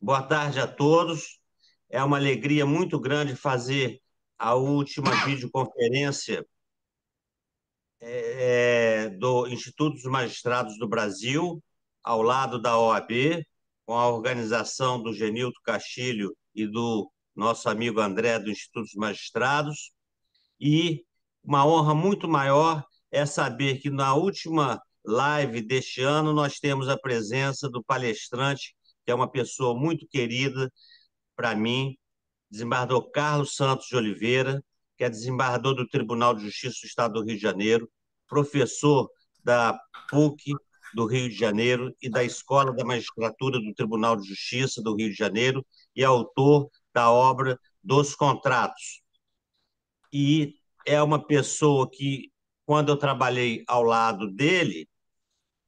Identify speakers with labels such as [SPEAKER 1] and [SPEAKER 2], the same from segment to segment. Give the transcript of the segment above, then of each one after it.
[SPEAKER 1] Boa tarde a todos. É uma alegria muito grande fazer a última videoconferência do Instituto dos Magistrados do Brasil, ao lado da OAB, com a organização do Genilto Castilho e do nosso amigo André do Instituto dos Magistrados. E uma honra muito maior é saber que na última live deste ano nós temos a presença do palestrante, que é uma pessoa muito querida para mim, desembargador Carlos Santos de Oliveira, que é desembargador do Tribunal de Justiça do Estado do Rio de Janeiro, professor da PUC do Rio de Janeiro e da Escola da Magistratura do Tribunal de Justiça do Rio de Janeiro e autor da obra Dos Contratos. E é uma pessoa que, quando eu trabalhei ao lado dele,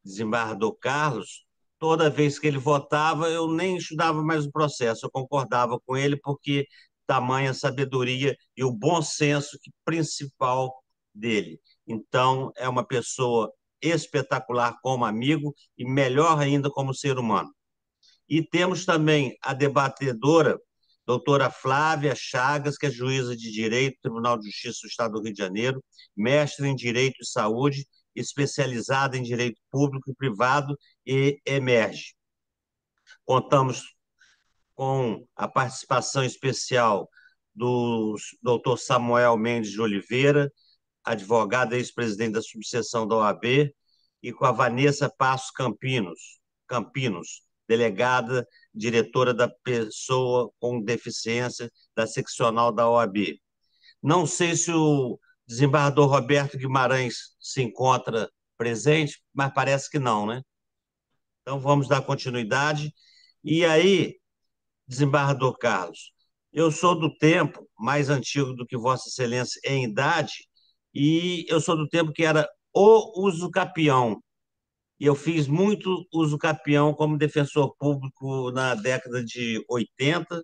[SPEAKER 1] desembargador Carlos, toda vez que ele votava, eu nem estudava mais o processo, eu concordava com ele, porque tamanha sabedoria e o bom senso principal dele. Então, é uma pessoa espetacular como amigo e melhor ainda como ser humano. E temos também a debatedora, doutora Flávia Chagas, que é juíza de Direito, Tribunal de Justiça do Estado do Rio de Janeiro, mestre em Direito e Saúde, especializada em Direito Público e Privado e emerge. Contamos com a participação especial do doutor Samuel Mendes de Oliveira, advogado e ex-presidente da subseção da OAB, e com a Vanessa Passos Campinos, delegada, diretora da pessoa com deficiência da seccional da OAB. Não sei se o desembargador Roberto Guimarães se encontra presente, mas parece que não, né? Então vamos dar continuidade. E aí, desembargador Carlos, eu sou do tempo mais antigo do que Vossa Excelência em idade, e eu sou do tempo que era o uso capião. E eu fiz muito uso capião como defensor público na década de 80,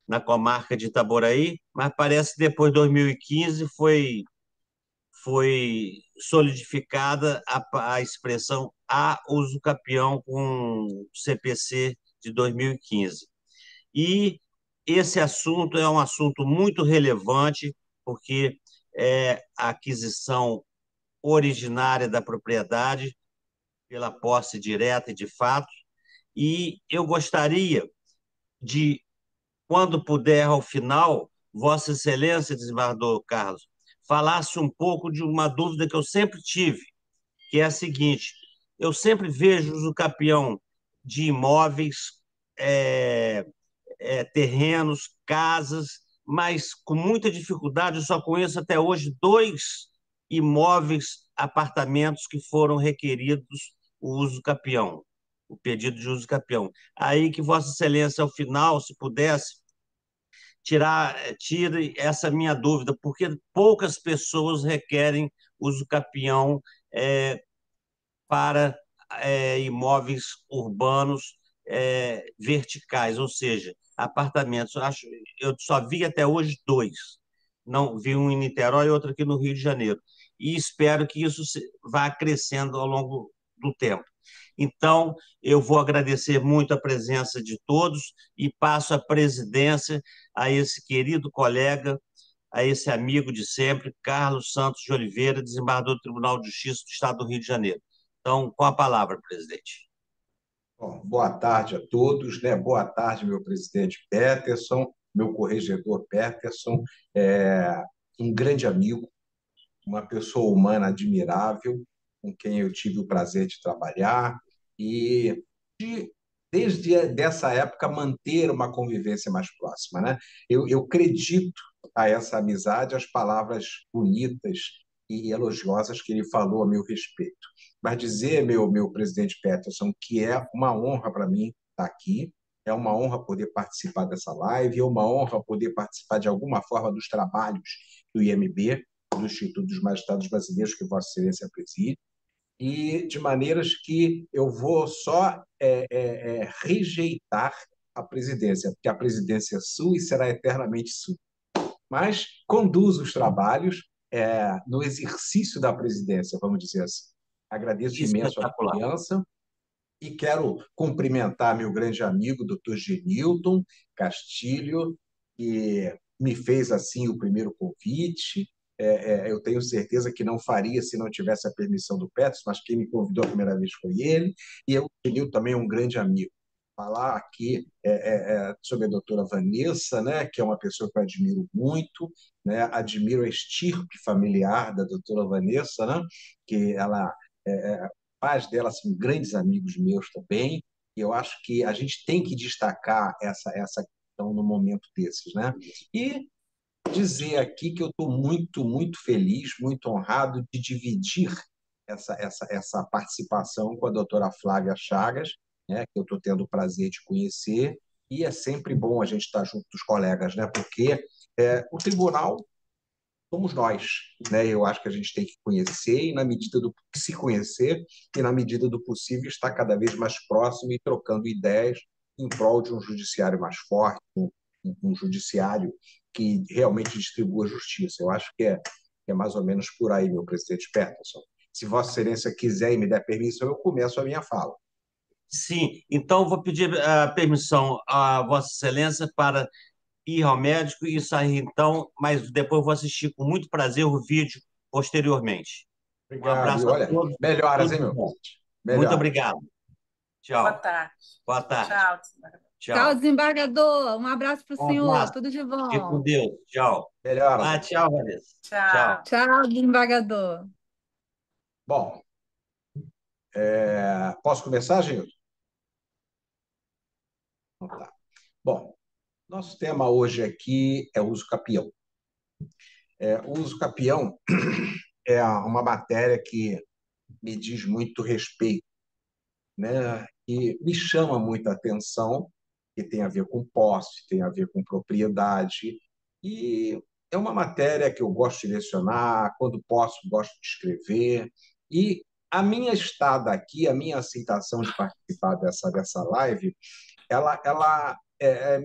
[SPEAKER 1] na comarca de Itaboraí, mas parece que depois de 2015 foi solidificada a expressão a uso capião com o CPC de 2015. E esse assunto é um assunto muito relevante, porque é a aquisição originária da propriedade pela posse direta e de fato, e eu gostaria de, quando puder, ao final, Vossa Excelência, desembargador Carlos, falasse um pouco de uma dúvida que eu sempre tive, que é a seguinte: eu sempre vejo o capião de imóveis, é, terrenos, casas, mas com muita dificuldade, eu só conheço até hoje dois imóveis, apartamentos que foram requeridos o uso capião, o pedido de uso capião. Aí que Vossa Excelência, ao final, se pudesse, tire essa minha dúvida, porque poucas pessoas requerem uso capião para imóveis urbanos verticais, ou seja, apartamentos. Eu só vi até hoje dois. Não vi um em Niterói e outro aqui no Rio de Janeiro. E espero que isso vá crescendo ao longo do tempo. Então, eu vou agradecer muito a presença de todos e passo a presidência a esse querido colega, a esse amigo de sempre, Carlos Santos de Oliveira, desembargador do Tribunal de Justiça do Estado do Rio de Janeiro. Então, com a palavra, presidente.
[SPEAKER 2] Bom, boa tarde a todos, né? Boa tarde, meu presidente Peterson, meu corregedor Peterson, é um grande amigo, uma pessoa humana admirável, com quem eu tive o prazer de trabalhar e desde dessa época manter uma convivência mais próxima, né? Eu acredito a essa amizade, as palavras bonitas e elogiosas que ele falou a meu respeito. Mas dizer, meu presidente Peterson, que é uma honra para mim estar aqui, é uma honra poder participar dessa live, é uma honra poder participar de alguma forma dos trabalhos do IMB, do Instituto dos Magistrados Brasileiros, que Vossa Excelência preside, e de maneiras que eu vou só rejeitar a presidência, porque a presidência é sua e será eternamente sua. Mas conduz os trabalhos no exercício da presidência, vamos dizer assim. Agradeço imenso a
[SPEAKER 1] Espetacular.
[SPEAKER 2] confiança E quero cumprimentar meu grande amigo, doutor Genilton Castilho, que me fez assim o primeiro convite. Eu tenho certeza que não faria se não tivesse a permissão do Petros, mas quem me convidou a primeira vez foi ele. E o Genilton também é um grande amigo. Falar aqui sobre a doutora Vanessa, né, que é uma pessoa que eu admiro muito, né, admiro a estirpe familiar da doutora Vanessa, né, que ela pais dela são grandes amigos meus também, e eu acho que a gente tem que destacar essa questão no momento desses, né? E dizer aqui que eu estou muito, muito feliz, muito honrado de dividir essa participação com a doutora Flávia Chagas, né, que eu estou tendo o prazer de conhecer, e é sempre bom a gente estar junto dos colegas, né, porque o tribunal somos nós, né? Eu acho que a gente tem que conhecer e na medida do se conhecer e na medida do possível estar cada vez mais próximo e trocando ideias em prol de um judiciário mais forte, um judiciário que realmente distribua justiça. Eu acho que é mais ou menos por aí, meu presidente Peterson. Se Vossa Excelência quiser e me der permissão, eu começo a minha fala.
[SPEAKER 1] Sim, então vou pedir permissão a Vossa Excelência para ir ao médico e sair então, mas depois vou assistir com muito prazer o vídeo posteriormente. Um
[SPEAKER 2] Obrigado. E
[SPEAKER 1] abraço a
[SPEAKER 2] olha,
[SPEAKER 1] todos,
[SPEAKER 2] melhoras,
[SPEAKER 1] tudo
[SPEAKER 2] hein,
[SPEAKER 1] de
[SPEAKER 2] meu
[SPEAKER 1] bom.
[SPEAKER 2] presidente?
[SPEAKER 1] Muito
[SPEAKER 2] Melhoras.
[SPEAKER 1] obrigado.
[SPEAKER 3] Boa
[SPEAKER 1] Tchau.
[SPEAKER 3] tarde.
[SPEAKER 1] Boa tarde.
[SPEAKER 3] Tchau.
[SPEAKER 4] Tchau,
[SPEAKER 1] Tchau.
[SPEAKER 4] desembargador. Um abraço para o
[SPEAKER 1] Um
[SPEAKER 4] senhor.
[SPEAKER 1] abraço.
[SPEAKER 4] Tudo de
[SPEAKER 1] Fique com
[SPEAKER 4] bom.
[SPEAKER 1] Deus. Tchau.
[SPEAKER 2] Melhoras.
[SPEAKER 1] Tchau, Vanessa.
[SPEAKER 3] Tchau.
[SPEAKER 1] Tchau.
[SPEAKER 4] Tchau, desembargador.
[SPEAKER 2] Bom, posso começar, Gil? Então tá. Bom, nosso tema hoje aqui é uso capião. O uso capião é uma matéria que me diz muito respeito, né? E me chama muita atenção, que tem a ver com posse, tem a ver com propriedade, e é uma matéria que eu gosto de lecionar, quando posso, gosto de escrever, e a minha estada aqui, a minha aceitação de participar dessa live, ela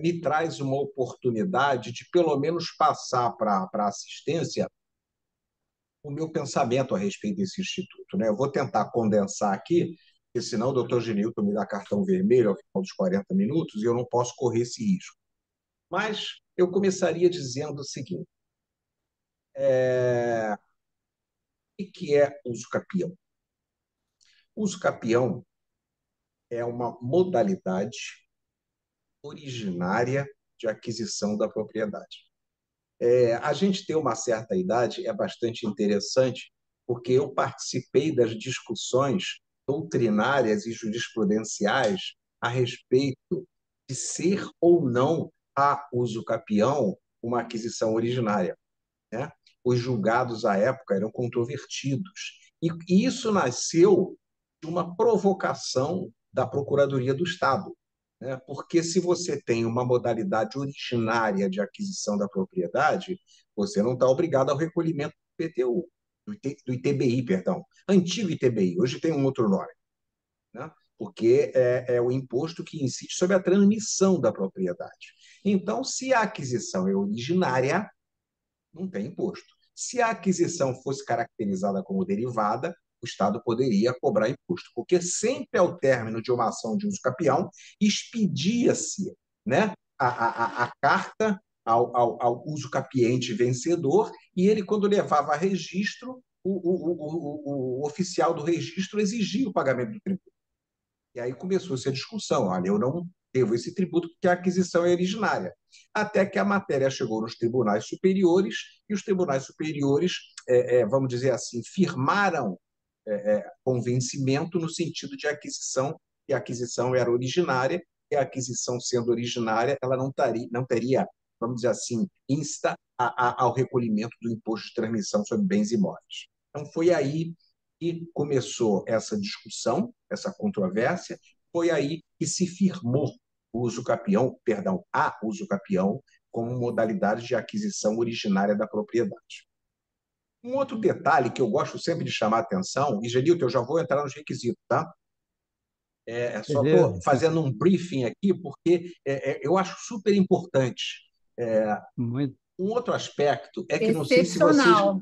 [SPEAKER 2] me traz uma oportunidade de, pelo menos, passar para a assistência o meu pensamento a respeito desse instituto, né? Eu vou tentar condensar aqui, porque senão o doutor Genilton me dá cartão vermelho ao final dos 40 minutos e eu não posso correr esse risco. Mas eu começaria dizendo o seguinte: o que é uso capião? Uso capião é uma modalidade originária de aquisição da propriedade. A gente ter uma certa idade é bastante interessante, porque eu participei das discussões doutrinárias e jurisprudenciais a respeito de ser ou não a uso capião uma aquisição originária, né? Os julgados à época eram controvertidos. E isso nasceu de uma provocação da Procuradoria do Estado, né? Porque se você tem uma modalidade originária de aquisição da propriedade, você não está obrigado ao recolhimento do PTU, do ITBI, perdão, antigo ITBI, hoje tem um outro nome, né? Porque é o imposto que incide sobre a transmissão da propriedade. Então, se a aquisição é originária, não tem imposto. Se a aquisição fosse caracterizada como derivada, o Estado poderia cobrar imposto, porque sempre ao término de uma ação de uso capião, expedia-se, né, a carta ao uso capiente vencedor, e ele, quando levava a registro, o oficial do registro exigia o pagamento do tributo. E aí começou-se a discussão: olha, eu não devo esse tributo porque a aquisição é originária. Até que a matéria chegou nos tribunais superiores, e os tribunais superiores, vamos dizer assim, firmaram convencimento no sentido de aquisição, que a aquisição era originária, e a aquisição sendo originária, ela não teria, vamos dizer assim, insta ao recolhimento do imposto de transmissão sobre bens imóveis. Então, foi aí que começou essa discussão, essa controvérsia, foi aí que se firmou o uso capião, perdão, a uso capião como modalidade de aquisição originária da propriedade. Um outro detalhe que eu gosto sempre de chamar a atenção, e Genilton, eu já vou entrar nos requisitos, tá? Só estou fazendo um briefing aqui, porque eu acho super importante.
[SPEAKER 5] Muito.
[SPEAKER 2] Um outro aspecto é que não sei se vocês.
[SPEAKER 4] Excepcional.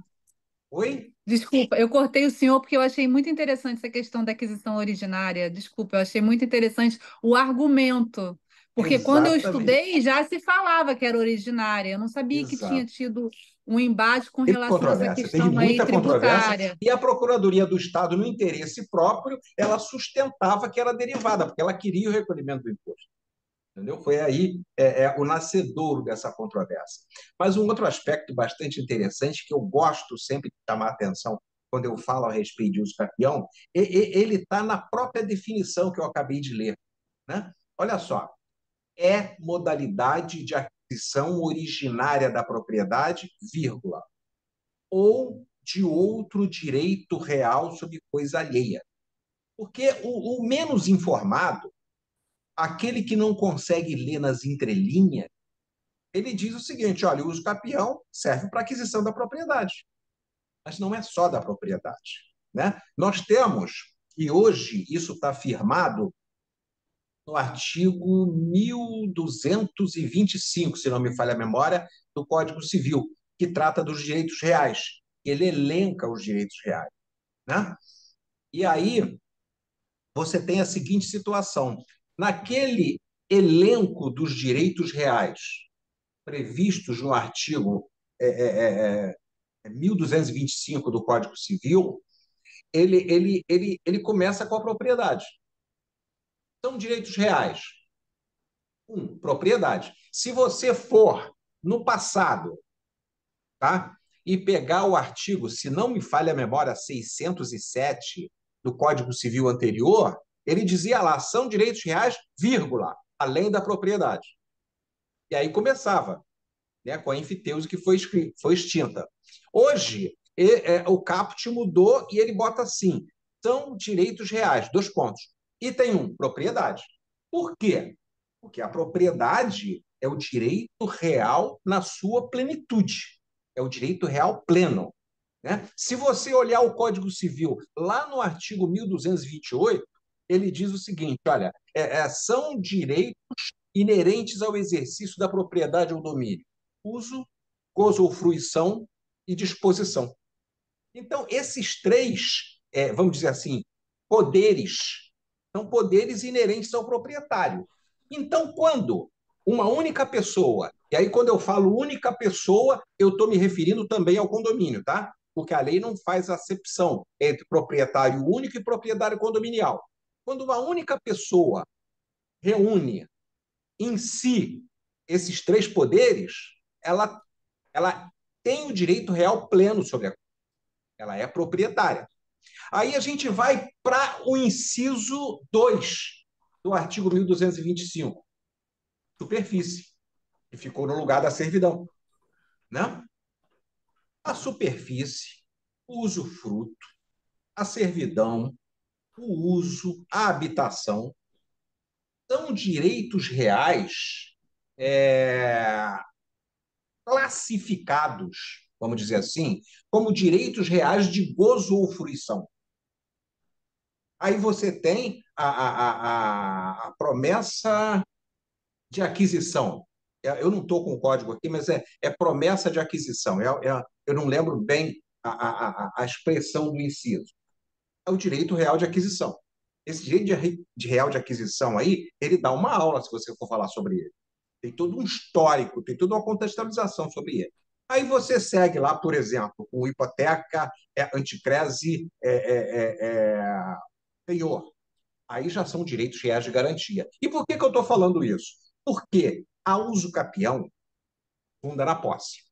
[SPEAKER 2] Oi?
[SPEAKER 4] Desculpa, eu cortei o senhor porque eu achei muito interessante essa questão da aquisição originária. Desculpa, eu achei muito interessante o argumento. Porque quando eu
[SPEAKER 2] Exatamente.
[SPEAKER 4] estudei já se falava que era originária. Eu não sabia que tinha
[SPEAKER 2] Exato.
[SPEAKER 4] tido um embate com
[SPEAKER 2] Teve
[SPEAKER 4] relação a essa
[SPEAKER 2] controvérsia, teve
[SPEAKER 4] questão aí
[SPEAKER 2] muita controvérsia,
[SPEAKER 4] tributária.
[SPEAKER 2] e a Procuradoria do Estado, no interesse próprio, ela sustentava que era derivada, porque ela queria o recolhimento do imposto. Entendeu? Foi aí o nascedouro dessa controvérsia. Mas um outro aspecto bastante interessante, que eu gosto sempre de chamar a atenção quando eu falo a respeito de uso capião, ele está na própria definição que eu acabei de ler. Né? Olha só, é modalidade de aquisição originária da propriedade, vírgula, ou de outro direito real sobre coisa alheia. Porque o menos informado, aquele que não consegue ler nas entrelinhas, ele diz o seguinte: olha, o uso capião serve para aquisição da propriedade, mas não é só da propriedade. Né? Nós temos, e hoje isso está firmado no artigo 1225, se não me falha a memória, do Código Civil, que trata dos direitos reais. Ele elenca os direitos reais. Né? E aí você tem a seguinte situação: naquele elenco dos direitos reais previstos no artigo 1225 do Código Civil, ele começa com a propriedade. São direitos reais. Propriedade. Se você for no passado, tá? E pegar o artigo, se não me falha a memória, 607 do Código Civil anterior, ele dizia lá, são direitos reais, vírgula, além da propriedade. E aí começava, né, com a enfiteuse que foi extinta. Hoje, o caput mudou e ele bota assim, são direitos reais, dois pontos. Item 1, propriedade. Por quê? Porque a propriedade é o direito real na sua plenitude. É o direito real pleno. Né? Se você olhar o Código Civil, lá no artigo 1228, ele diz o seguinte: olha, são direitos inerentes ao exercício da propriedade ou domínio: uso, gozo ou fruição e disposição. Então, esses três, vamos dizer assim, poderes, são poderes inerentes ao proprietário. Então, quando uma única pessoa, e aí quando eu falo única pessoa, eu estou me referindo também ao condomínio, tá? Porque a lei não faz acepção entre proprietário único e proprietário condominial. Quando uma única pessoa reúne em si esses três poderes, ela tem o direito real pleno sobre a coisa. Ela é proprietária. Aí a gente vai para o inciso 2 do artigo 1225, superfície, que ficou no lugar da servidão. Né? A superfície, o usufruto, a servidão, o uso, a habitação são direitos reais classificados, vamos dizer assim, como direitos reais de gozo ou fruição. Aí você tem a promessa de aquisição. Eu não estou com o código aqui, mas é promessa de aquisição. Eu não lembro bem a expressão do inciso. É o direito real de aquisição. Esse direito de real de aquisição aí, ele dá uma aula se você for falar sobre ele. Tem todo um histórico, tem toda uma contextualização sobre ele. Aí você segue lá, por exemplo, com hipoteca, anticrese, penhor. Aí já são direitos reais de garantia. E por que eu estou falando isso? Porque a uso capião funda na posse.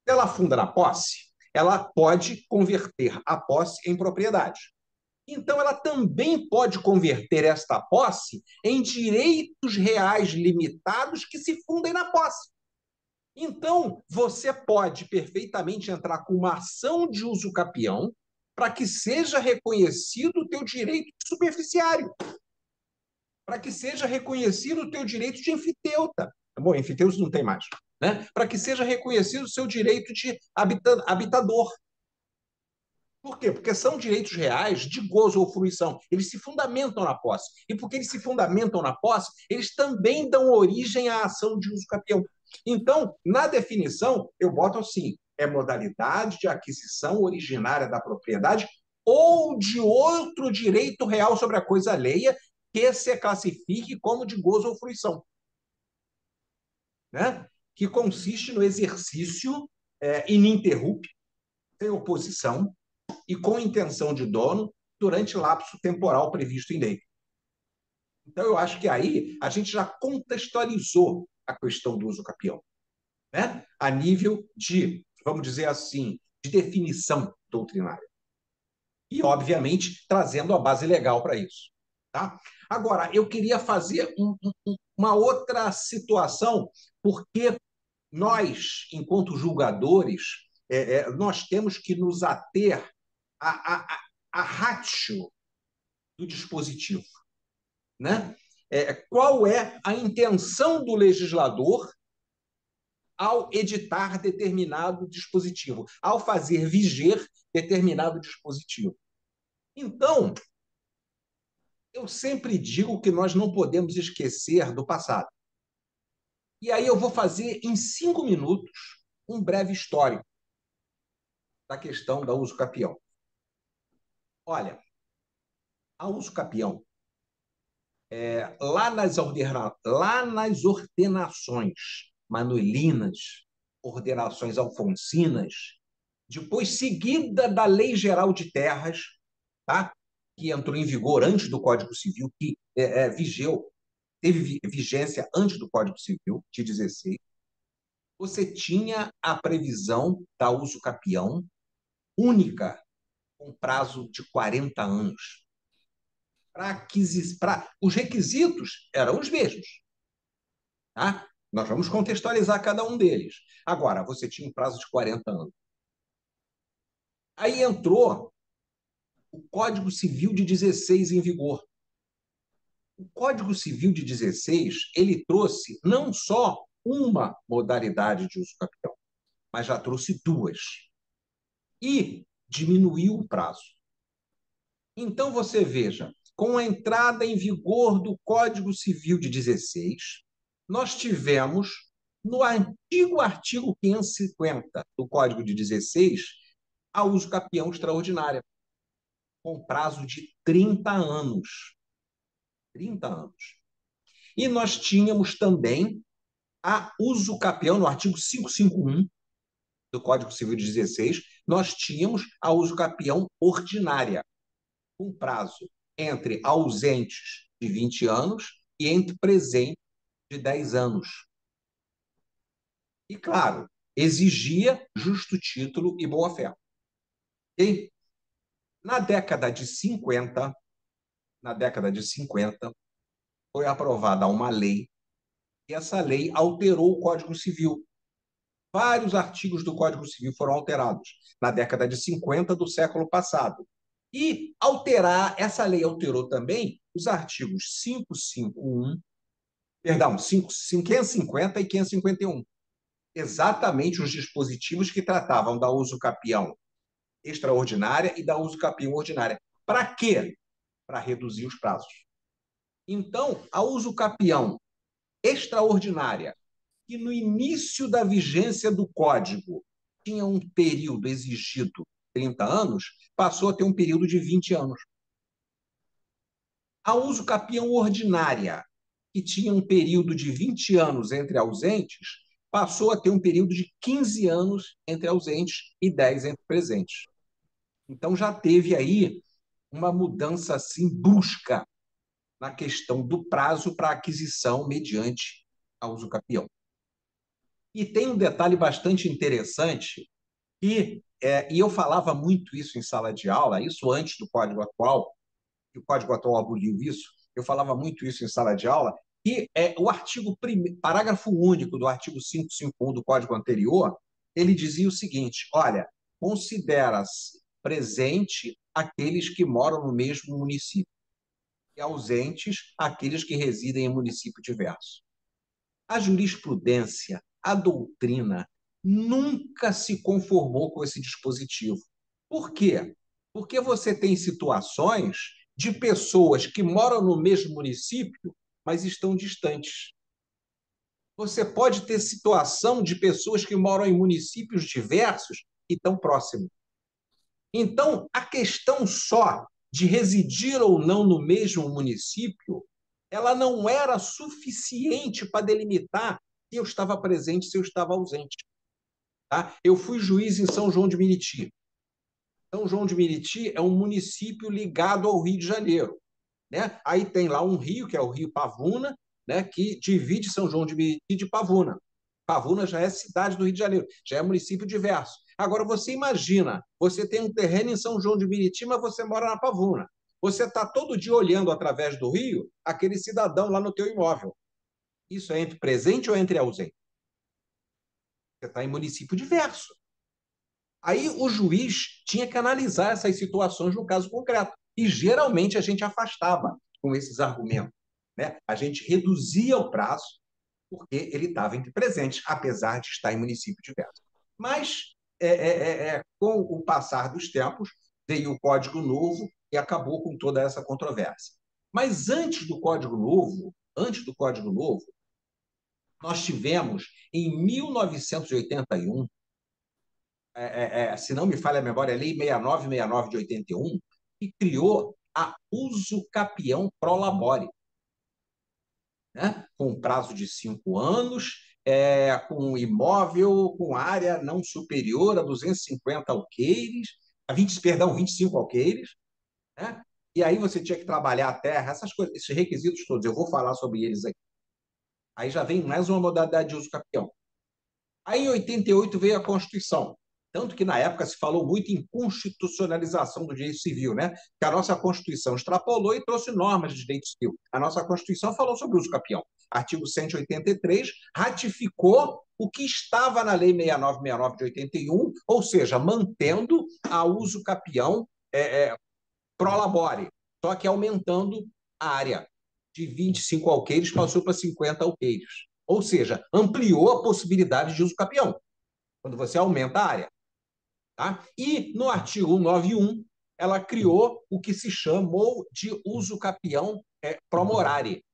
[SPEAKER 2] Se ela funda na posse, ela pode converter a posse em propriedade. Então, ela também pode converter esta posse em direitos reais limitados que se fundem na posse. Então, você pode perfeitamente entrar com uma ação de uso capião para que seja reconhecido o teu direito superficiário, para que seja reconhecido o teu direito de enfiteuta. Bom, enfiteuta não tem mais. Né? Para que seja reconhecido o seu direito de habitador. Por quê? Porque são direitos reais de gozo ou fruição. Eles se fundamentam na posse. E porque eles se fundamentam na posse, eles também dão origem à ação de uso capião. Então, na definição, eu boto assim, é modalidade de aquisição originária da propriedade ou de outro direito real sobre a coisa alheia que se classifique como de gozo ou fruição, né? Que consiste no exercício ininterrupto, sem oposição e com intenção de dono durante lapso temporal previsto em lei. Então, eu acho que aí a gente já contextualizou a questão do uso capião, né? A nível de, vamos dizer assim, de definição doutrinária. E, obviamente, trazendo a base legal para isso. Tá? Agora, eu queria fazer uma outra situação, porque nós, enquanto julgadores, nós temos que nos ater à ratio do dispositivo, né? Qual é a intenção do legislador ao editar determinado dispositivo, ao fazer viger determinado dispositivo. Então, eu sempre digo que nós não podemos esquecer do passado. E aí eu vou fazer, em 5 minutos, um breve histórico da questão da uso capião. Olha, a uso capião, lá nas ordenações manuelinas, ordenações alfonsinas, depois seguida da Lei Geral de Terras, tá? Que entrou em vigor antes do Código Civil, que teve vigência antes do Código Civil, de 16, você tinha a previsão da uso capião única, com prazo de 40 anos. Os requisitos eram os mesmos. Tá? Nós vamos contextualizar cada um deles. Agora, você tinha um prazo de 40 anos. Aí entrou o Código Civil de 16 em vigor. O Código Civil de 16, ele trouxe não só uma modalidade de uso capião, mas já trouxe 2. E diminuiu o prazo. Então, você veja, com a entrada em vigor do Código Civil de 16, nós tivemos, no antigo artigo 550 do Código de 16, a uso capião extraordinária, com prazo de 30 anos. 30 anos. E nós tínhamos também a uso capião, no artigo 551 do Código Civil de 16, nós tínhamos a uso capião ordinária, com prazo entre ausentes de 20 anos e entre presentes de 10 anos. E, claro, exigia justo título e boa-fé. E na década de 50, foi aprovada uma lei, e essa lei alterou o Código Civil. Vários artigos do Código Civil foram alterados na década de 50 do século passado. E essa lei alterou também os artigos 550 e 551. Exatamente os dispositivos que tratavam da uso capião extraordinária e da uso capião ordinária. Para quê? Para reduzir os prazos. Então, a uso capião extraordinária, que no início da vigência do Código tinha um período exigido 30 anos, passou a ter um período de 20 anos. A uso capião ordinária, que tinha um período de 20 anos entre ausentes, passou a ter um período de 15 anos entre ausentes e 10 entre presentes. Então, já teve aí uma mudança assim brusca na questão do prazo para aquisição mediante a uso capião. E tem um detalhe bastante interessante, e eu falava muito isso em sala de aula, isso antes do Código Atual, que o Código Atual aboliu isso, eu falava muito isso em sala de aula, e parágrafo único do artigo 551 do Código anterior, ele dizia o seguinte: olha, considera-se presente aqueles que moram no mesmo município e ausentes aqueles que residem em município diverso. A jurisprudência, a doutrina, nunca se conformou com esse dispositivo. Por quê? Porque você tem situações de pessoas que moram no mesmo município, mas estão distantes. Você pode ter situação de pessoas que moram em municípios diversos e estão próximos. Então, a questão só de residir ou não no mesmo município, ela não era suficiente para delimitar se eu estava presente, se eu estava ausente. Tá? Eu fui juiz em São João de Meriti. São João de Meriti é um município ligado ao Rio de Janeiro. Né? Aí tem lá um rio, que é o Rio Pavuna, né, que divide São João de Meriti de Pavuna. Pavuna já é cidade do Rio de Janeiro, já é município diverso. Agora, você imagina, você tem um terreno em São João de Meriti, mas você mora na Pavuna. Você está todo dia olhando através do rio aquele cidadão lá no teu imóvel. Isso é entre presente ou entre ausente? Você está em município diverso. Aí o juiz tinha que analisar essas situações no caso concreto. E geralmente a gente afastava com esses argumentos. Né? A gente reduzia o prazo porque ele estava entre presentes, apesar de estar em município diverso. Mas, com o passar dos tempos, veio o Código Novo e acabou com toda essa controvérsia. Mas antes do Código Novo, nós tivemos, em 1981, se não me falha a memória, a Lei 6969 de 81, que criou a uso capião pro labore, né? Com prazo de 5 anos, com imóvel, com área não superior a 250 alqueires, 25 alqueires, né? E aí você tinha que trabalhar a terra, essas coisas, esses requisitos todos, eu vou falar sobre eles aqui. Aí já vem mais uma modalidade de uso capião. Aí, em 88, veio a Constituição. Tanto que, na época, se falou muito em constitucionalização do direito civil, né? Que a nossa Constituição extrapolou e trouxe normas de direito civil. A nossa Constituição falou sobre o uso capião. Artigo 183 ratificou o que estava na Lei 6969 de 81, ou seja, mantendo a uso capião pro labore, só que aumentando a área. De 25 alqueires passou para 50 alqueires. Ou seja, ampliou a possibilidade de uso capião, quando você aumenta a área. Tá? E no artigo 191, ela criou o que se chamou de uso capião pro morari.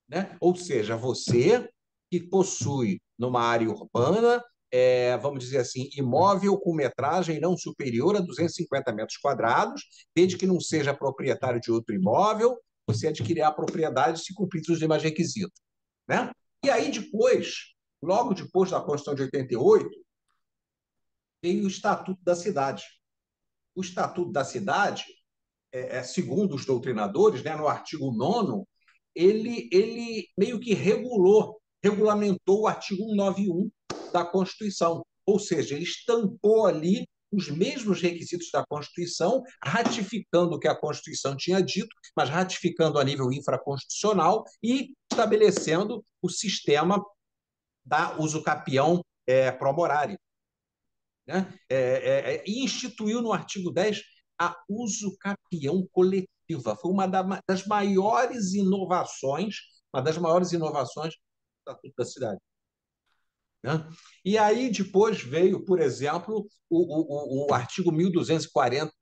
[SPEAKER 2] Né? Ou seja, você que possui numa área urbana, vamos dizer assim, imóvel com metragem não superior a 250 metros quadrados, desde que não seja proprietário de outro imóvel, você adquirir a propriedade se cumprir os demais requisitos. Né? E aí depois, logo depois da Constituição de 88, veio o Estatuto da Cidade. O Estatuto da Cidade, segundo os doutrinadores, né, no artigo 9º, ele meio que regulamentou o artigo 191 da Constituição. Ou seja, ele estampou ali os mesmos requisitos da Constituição, ratificando o que a Constituição tinha dito, mas ratificando a nível infraconstitucional e estabelecendo o sistema da uso capião pro morari. Né? E instituiu no artigo 10 a uso capião coletiva. Foi uma das maiores inovações, do Estatuto da Cidade. Né? E aí depois veio, por exemplo, o artigo 1240,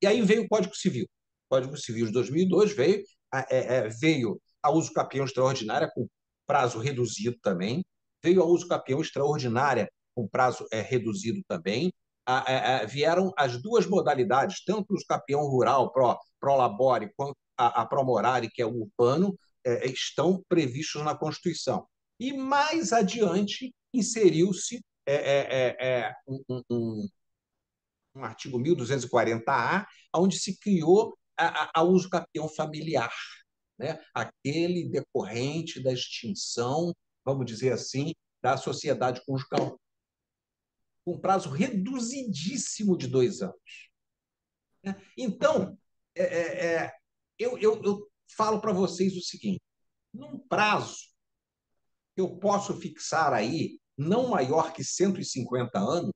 [SPEAKER 2] e aí veio o Código Civil. O Código Civil de 2002 veio a uso capião extraordinária com prazo reduzido também, veio a uso capião extraordinária com prazo reduzido também, vieram as duas modalidades, tanto o uso capião rural pro labore quanto a pro morari, que é o urbano, estão previstos na Constituição. E mais adiante inseriu-se um artigo 1240-A, onde se criou a uso capião familiar, né? Aquele decorrente da extinção, vamos dizer assim, da sociedade conjugal, com prazo reduzidíssimo de 2 anos. Né? Então, eu falo para vocês o seguinte: num prazo que eu posso fixar aí, não maior que 150 anos,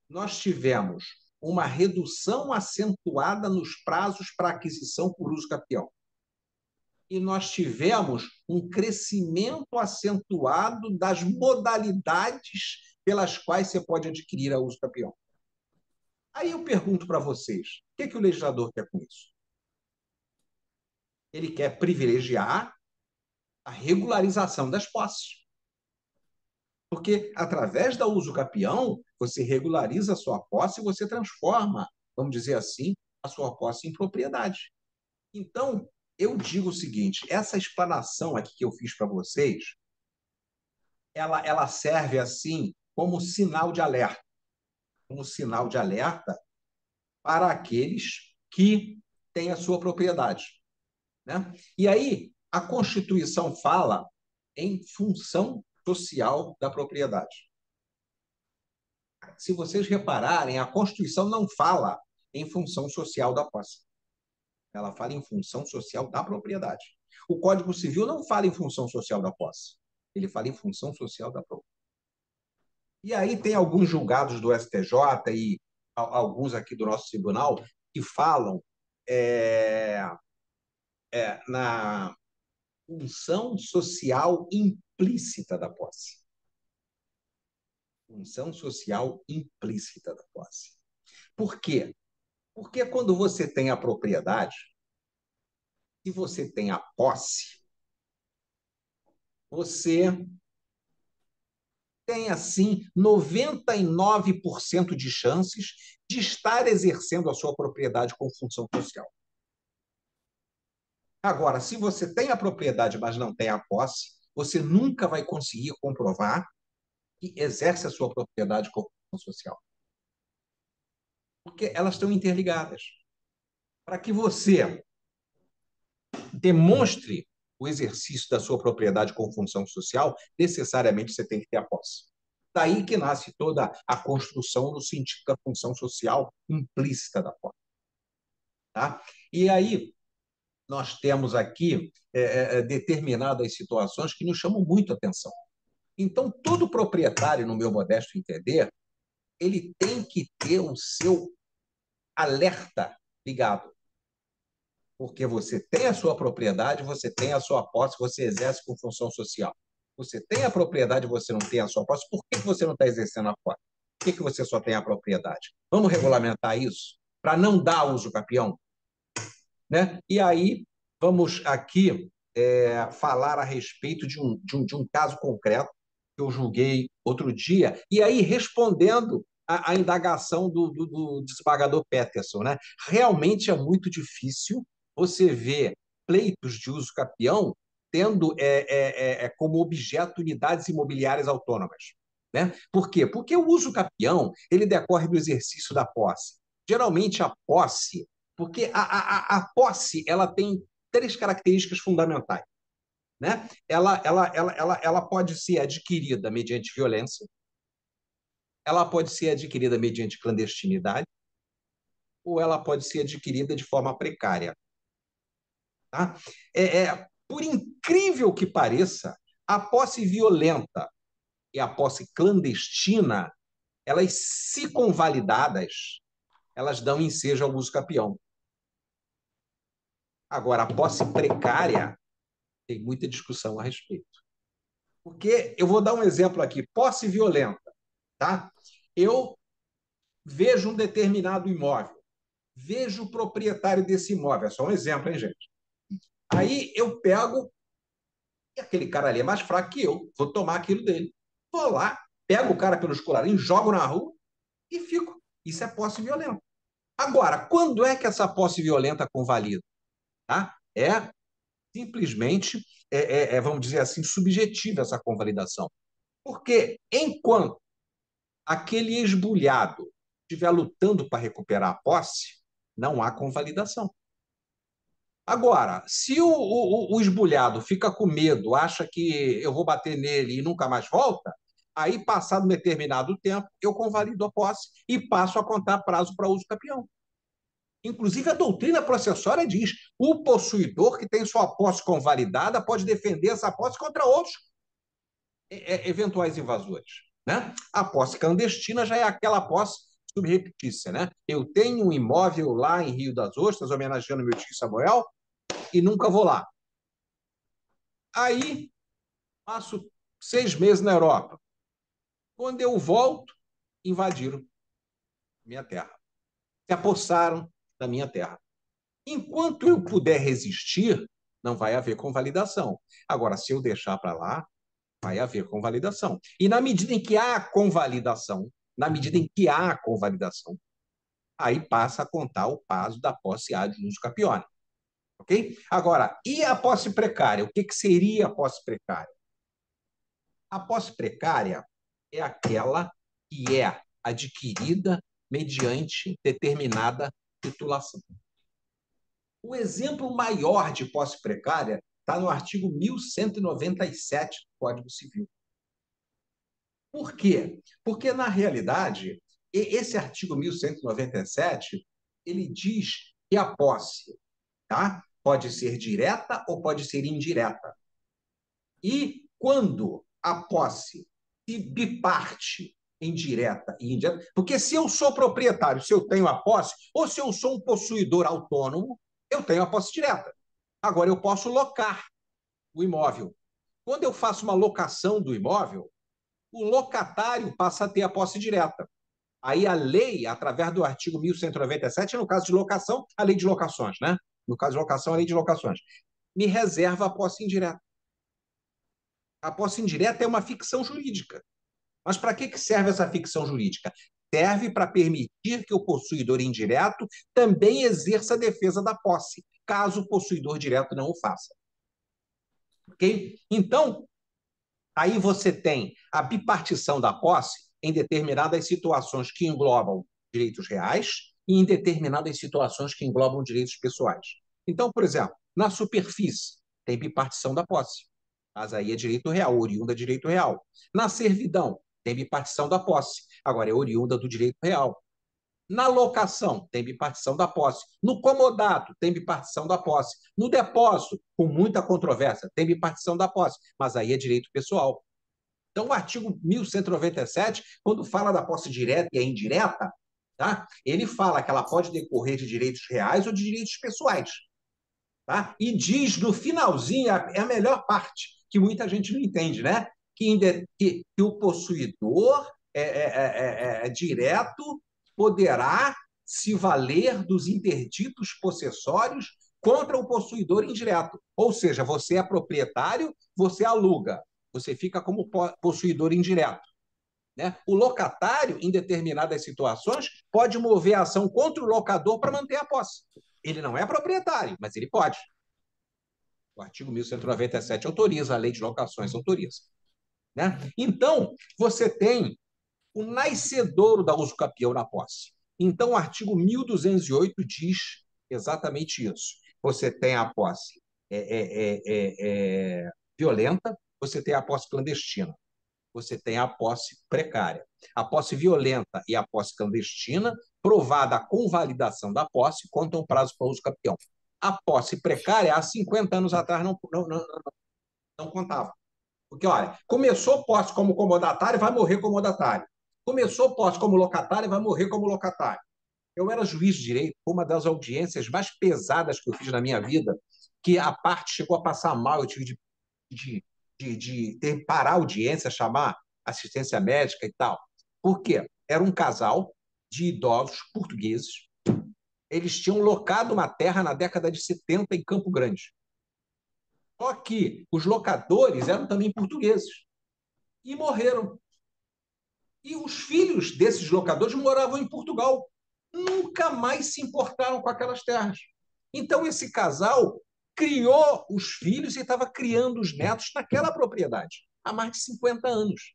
[SPEAKER 2] nós tivemos uma redução acentuada nos prazos para aquisição por uso capião. E nós tivemos um crescimento acentuado das modalidades pelas quais você pode adquirir a uso capião. Aí eu pergunto para vocês, o que o legislador quer com isso? Ele quer privilegiar a regularização das posses. Porque, através da usucapião, você regulariza a sua posse e você transforma, vamos dizer assim, a sua posse em propriedade. Então, eu digo o seguinte, essa explanação aqui que eu fiz para vocês, ela serve, assim, como sinal de alerta para aqueles que têm a sua propriedade, né? E aí, a Constituição fala em função social da propriedade. Se vocês repararem, a Constituição não fala em função social da posse. Ela fala em função social da propriedade. O Código Civil não fala em função social da posse. Ele fala em função social da propriedade. E aí tem alguns julgados do STJ e alguns aqui do nosso tribunal que falam é, na função social implícita da posse. Função social implícita da posse. Por quê? Porque quando você tem a propriedade, se você tem a posse, você tem, assim, 99% de chances de estar exercendo a sua propriedade com função social. Agora, se você tem a propriedade, mas não tem a posse, você nunca vai conseguir comprovar que exerce a sua propriedade com função social. Porque elas estão interligadas. Para que você demonstre o exercício da sua propriedade com função social, necessariamente você tem que ter a posse. Daí que nasce toda a construção no sentido da função social implícita da posse. Tá? E aí nós temos aqui determinadas situações que nos chamam muito a atenção. Então, todo proprietário, no meu modesto entender, ele tem que ter o seu alerta ligado. Porque você tem a sua propriedade, você tem a sua posse, você exerce com função social. Você tem a propriedade, você não tem a sua posse. Por que você não está exercendo a posse? Por que você só tem a propriedade? Vamos regulamentar isso para não dar uso capião? Né? E aí, vamos aqui falar a respeito de um caso concreto que eu julguei outro dia, e aí respondendo a indagação do desembargador Peterson. Né? Realmente é muito difícil você ver pleitos de uso capião tendo como objeto unidades imobiliárias autônomas. Né? Por quê? Porque o uso capião ele decorre do exercício da posse. Geralmente, a posse porque a posse ela tem três características fundamentais. Né? Ela pode ser adquirida mediante violência, ela pode ser adquirida mediante clandestinidade, ou ela pode ser adquirida de forma precária. Tá? Por incrível que pareça, a posse violenta e a posse clandestina, elas, se convalidadas, elas dão ensejo ao uso capião. Agora, a posse precária tem muita discussão a respeito. Porque eu vou dar um exemplo aqui, posse violenta. Tá? Eu vejo um determinado imóvel, vejo o proprietário desse imóvel, é só um exemplo, hein, gente? Aí eu pego, e aquele cara ali é mais fraco que eu, vou tomar aquilo dele. Vou lá, pego o cara pelos colarinhos, jogo na rua e fico. Isso é posse violenta. Agora, quando é que essa posse violenta convalida? Tá? Simplesmente, vamos dizer assim, subjetiva essa convalidação. Porque enquanto aquele esbulhado estiver lutando para recuperar a posse, não há convalidação. Agora, se o esbulhado fica com medo, acha que eu vou bater nele e nunca mais volta, aí, passado um determinado tempo, eu convalido a posse e passo a contar prazo para uso capião. Inclusive, a doutrina processória diz: o possuidor que tem sua posse convalidada pode defender essa posse contra outros eventuais invasores. Né? A posse clandestina já é aquela posse subreptícia. Né? Eu tenho um imóvel lá em Rio das Ostras, homenageando meu tio Samuel, e nunca vou lá. Aí, passo 6 meses na Europa. Quando eu volto, invadiram minha terra. Se apossaram da minha terra. Enquanto eu puder resistir, não vai haver convalidação. Agora, se eu deixar para lá, vai haver convalidação. E na medida em que há convalidação, aí passa a contar o prazo da posse ad uso capione. Ok? Agora, e a posse precária? O que seria a posse precária? A posse precária é aquela que é adquirida mediante determinada titulação. O exemplo maior de posse precária está no artigo 1197 do Código Civil. Por quê? Porque, na realidade, esse artigo 1197, ele diz que a posse, tá, pode ser direta ou pode ser indireta. E quando a posse se biparte em direta e indireta, porque se eu sou proprietário, se eu tenho a posse, ou se eu sou um possuidor autônomo, eu tenho a posse direta. Agora, eu posso locar o imóvel. Quando eu faço uma locação do imóvel, o locatário passa a ter a posse direta. Aí a lei, através do artigo 1197, no caso de locação, a lei de locações, né? No caso de locação, a lei de locações, me reserva a posse indireta. A posse indireta é uma ficção jurídica. Mas para que serve essa ficção jurídica? Serve para permitir que o possuidor indireto também exerça a defesa da posse, caso o possuidor direto não o faça. Ok? Então, aí você tem a bipartição da posse em determinadas situações que englobam direitos reais e em determinadas situações que englobam direitos pessoais. Então, por exemplo, na superfície, tem bipartição da posse, mas aí é direito real, oriunda de direito real. Na servidão, tem bipartição da posse, agora é oriunda do direito real. Na locação, tem bipartição da posse. No comodato, tem bipartição da posse. No depósito, com muita controvérsia, tem bipartição da posse, mas aí é direito pessoal. Então, o artigo 1197, quando fala da posse direta e indireta, tá? Ele fala que ela pode decorrer de direitos reais ou de direitos pessoais. Tá? E diz no finalzinho, é a melhor parte, que muita gente não entende, né? Que o possuidor direto poderá se valer dos interditos possessórios contra o possuidor indireto. Ou seja, você é proprietário, você aluga, você fica como possuidor indireto. Né? O locatário, em determinadas situações, pode mover a ação contra o locador para manter a posse. Ele não é proprietário, mas ele pode. O artigo 1197 autoriza, a lei de locações autoriza. Né? Então, você tem o nascedouro da usucapião na posse. Então, o artigo 1208 diz exatamente isso. Você tem a posse violenta, você tem a posse clandestina, você tem a posse precária. A posse violenta e a posse clandestina, provada a convalidação da posse, contam prazo para uso capião. A posse precária, há 50 anos atrás, não contava. Porque, olha, começou posse como comodatário, vai morrer comodatário. Começou posse como locatário, vai morrer como locatário. Eu era juiz de direito, foi uma das audiências mais pesadas que eu fiz na minha vida, que a parte chegou a passar mal, eu tive de parar a audiência, chamar assistência médica e tal. Por quê? Era um casal de idosos portugueses. Eles tinham locado uma terra na década de 70 em Campo Grande. Só que os locadores eram também portugueses e morreram. E os filhos desses locadores moravam em Portugal. Nunca mais se importaram com aquelas terras. Então, esse casal criou os filhos e estava criando os netos naquela propriedade há mais de 50 anos.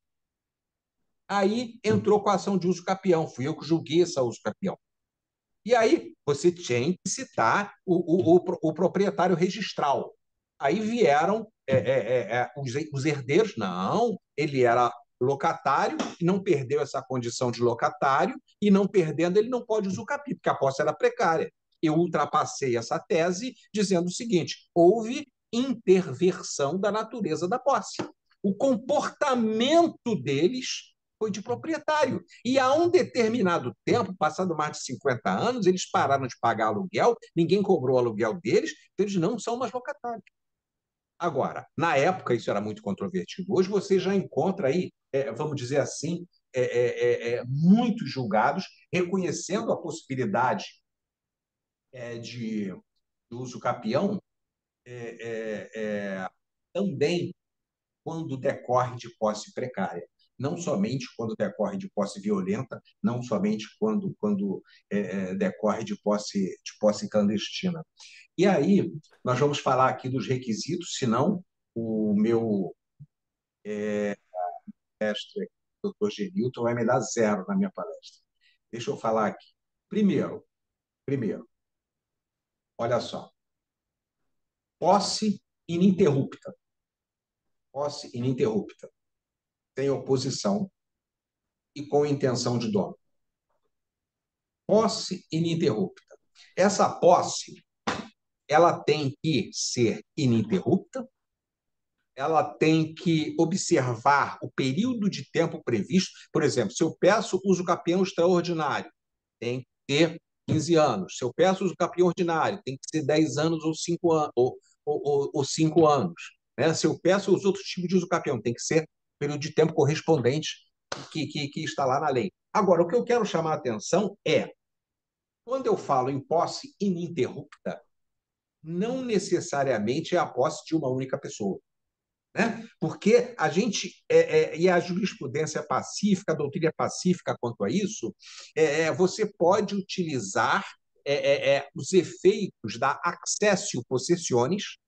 [SPEAKER 2] Aí entrou com a ação de uso capião. Fui eu que julguei essa uso capião. E aí você tinha que citar o proprietário registral. Aí vieram os herdeiros. Não, ele era locatário, não perdeu essa condição de locatário, e não perdendo, ele não pode usucapiar, porque a posse era precária. Eu ultrapassei essa tese dizendo o seguinte: houve interversão da natureza da posse. O comportamento deles foi de proprietário. E a um determinado tempo, passado mais de 50 anos, eles pararam de pagar aluguel, ninguém cobrou o aluguel deles, eles não são mais locatários. Agora, na época, isso era muito controvertido. Hoje você já encontra aí, vamos dizer assim, muitos julgados reconhecendo a possibilidade de uso capião também quando decorre de posse precária, não somente quando decorre de posse violenta, não somente quando decorre de posse clandestina. E aí, nós vamos falar aqui dos requisitos, senão o meu mestre, doutor Genilton, vai me dar zero na minha palestra. Deixa eu falar aqui. Primeiro, olha só, posse ininterrupta. Posse ininterrupta, sem oposição e com intenção de dono. Posse ininterrupta. Essa posse, ela tem que ser ininterrupta, ela tem que observar o período de tempo previsto. Por exemplo, se eu peço uso capião extraordinário, tem que ter 15 anos. Se eu peço uso capião ordinário, tem que ser 10 anos ou 5 anos. Ou 5 anos, né? Se eu peço os outros tipos de uso capião, tem que ser período de tempo correspondente que está lá na lei. Agora, o que eu quero chamar a atenção é, quando eu falo em posse ininterrupta, não necessariamente é a posse de uma única pessoa, né? Porque a gente, e a jurisprudência pacífica, a doutrina pacífica quanto a isso, você pode utilizar os efeitos da accessio possessionis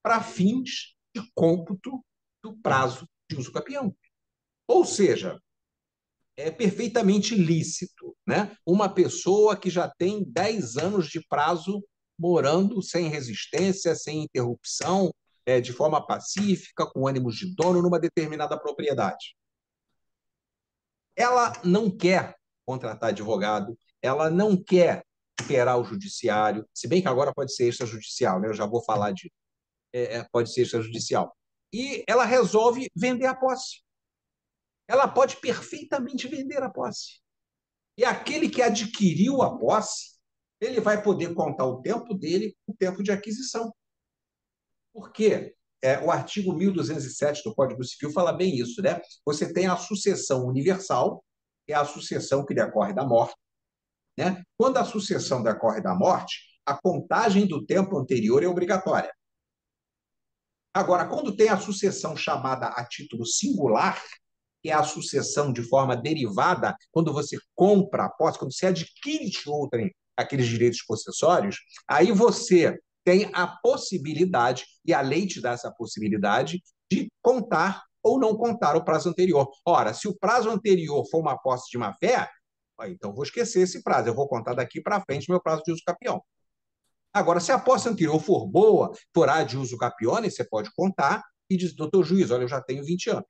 [SPEAKER 2] para fins de cômputo do prazo de uso capião. Ou seja, é perfeitamente lícito, né? Uma pessoa que já tem 10 anos de prazo morando sem resistência, sem interrupção, de forma pacífica, com ânimos de dono, numa determinada propriedade. Ela não quer contratar advogado, ela não quer esperar o judiciário, se bem que agora pode ser extrajudicial, né? Eu já vou falar disso. Pode ser extrajudicial. E ela resolve vender a posse. Ela pode perfeitamente vender a posse. E aquele que adquiriu a posse, ele vai poder contar o tempo dele, o tempo de aquisição. Por quê? O artigo 1207 do Código Civil fala bem isso, né? Você tem a sucessão universal, que é a sucessão que decorre da morte, né? Quando a sucessão decorre da morte, a contagem do tempo anterior é obrigatória. Agora, quando tem a sucessão chamada a título singular, que é a sucessão de forma derivada, quando você compra a posse, quando você adquire de outrem aqueles direitos possessórios, aí você tem a possibilidade, e a lei te dá essa possibilidade, de contar ou não contar o prazo anterior. Ora, se o prazo anterior for uma posse de má-fé, então vou esquecer esse prazo, eu vou contar daqui para frente meu prazo de uso capião. Agora, se a posse anterior for boa, for a de uso capione, você pode contar e dizer, doutor juiz, olha, eu já tenho 20 anos,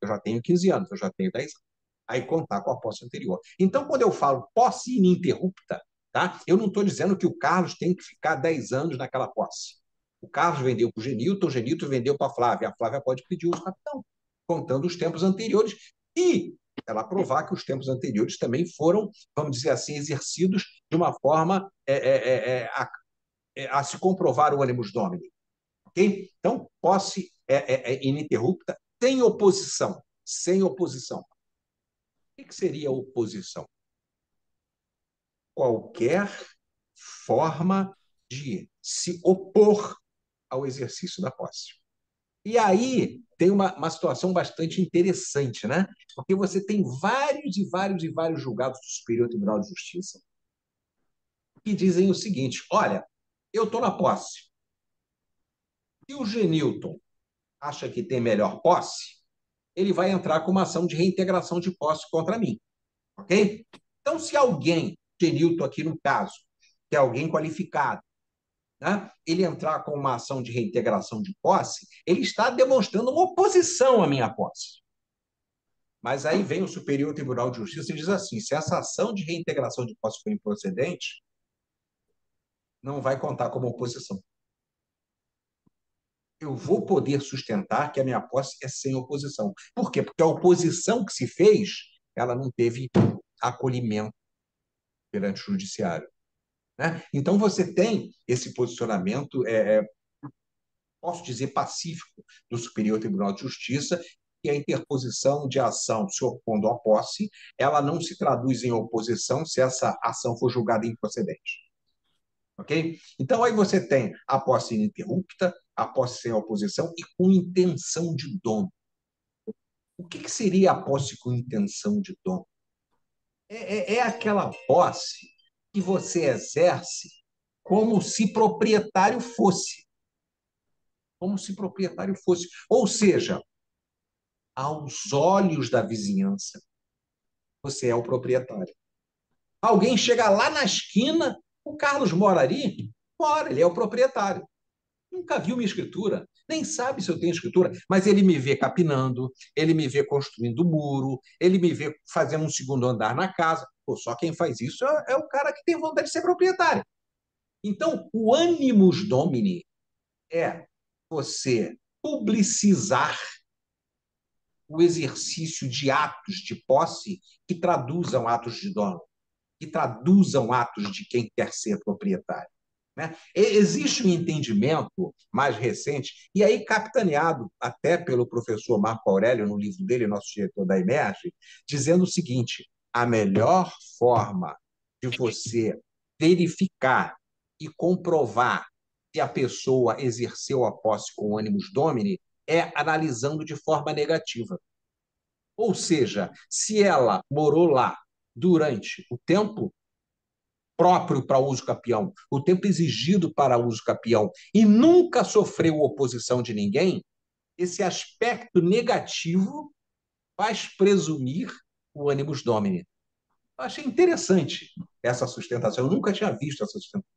[SPEAKER 2] eu já tenho 15 anos, eu já tenho 10 anos. Aí contar com a posse anterior. Então, quando eu falo posse ininterrupta, tá? Eu não estou dizendo que o Carlos tem que ficar 10 anos naquela posse. O Carlos vendeu para o Genilton vendeu para a Flávia pode pedir uso capião, contando os tempos anteriores e ela provar que os tempos anteriores também foram, vamos dizer assim, exercidos de uma forma a se comprovar o animus domini. Ok? Então, posse ininterrupta, sem oposição. Sem oposição. O que seria oposição? Qualquer forma de se opor ao exercício da posse. E aí tem uma situação bastante interessante, né? Porque você tem vários e vários e vários julgados do Superior Tribunal de Justiça que dizem o seguinte: olha, eu estou na posse. Se o Genilton acha que tem melhor posse, ele vai entrar com uma ação de reintegração de posse contra mim. Ok? Então, se alguém, Genilton aqui no caso, que é alguém qualificado, né, ele entrar com uma ação de reintegração de posse, ele está demonstrando uma oposição à minha posse. Mas aí vem o Superior Tribunal de Justiça e diz assim: se essa ação de reintegração de posse for improcedente, não vai contar como oposição. Eu vou poder sustentar que a minha posse é sem oposição. Por quê? Porque a oposição que se fez, ela não teve acolhimento perante o judiciário, né? Então, você tem esse posicionamento, posso dizer, pacífico do Superior Tribunal de Justiça, que a interposição de ação se opondo à posse, ela não se traduz em oposição se essa ação for julgada improcedente. Ok? Então, aí você tem a posse ininterrupta, a posse sem oposição e com intenção de dono. O que seria a posse com intenção de dono? É aquela posse que você exerce como se proprietário fosse. Como se proprietário fosse. Ou seja, aos olhos da vizinhança, você é o proprietário. Alguém chega lá na esquina, o Carlos mora ali? Mora, ele é o proprietário. Nunca viu minha escritura, nem sabe se eu tenho escritura, mas ele me vê capinando, ele me vê construindo muro, ele me vê fazendo um segundo andar na casa. Pô, só quem faz isso é o cara que tem vontade de ser proprietário. Então, o animus domini é você publicizar o exercício de atos de posse que traduzam atos de dono, que traduzam atos de quem quer ser proprietário. Né? Existe um entendimento mais recente, e aí capitaneado até pelo professor Marco Aurélio, no livro dele, nosso diretor da Emerge, dizendo o seguinte: a melhor forma de você verificar e comprovar se a pessoa exerceu a posse com ânimos domini é analisando de forma negativa. Ou seja, se ela morou lá durante o tempo próprio para uso capião, o tempo exigido para uso capião, e nunca sofreu oposição de ninguém, esse aspecto negativo faz presumir o animus domini. Eu achei interessante essa sustentação, eu nunca tinha visto essa sustentação.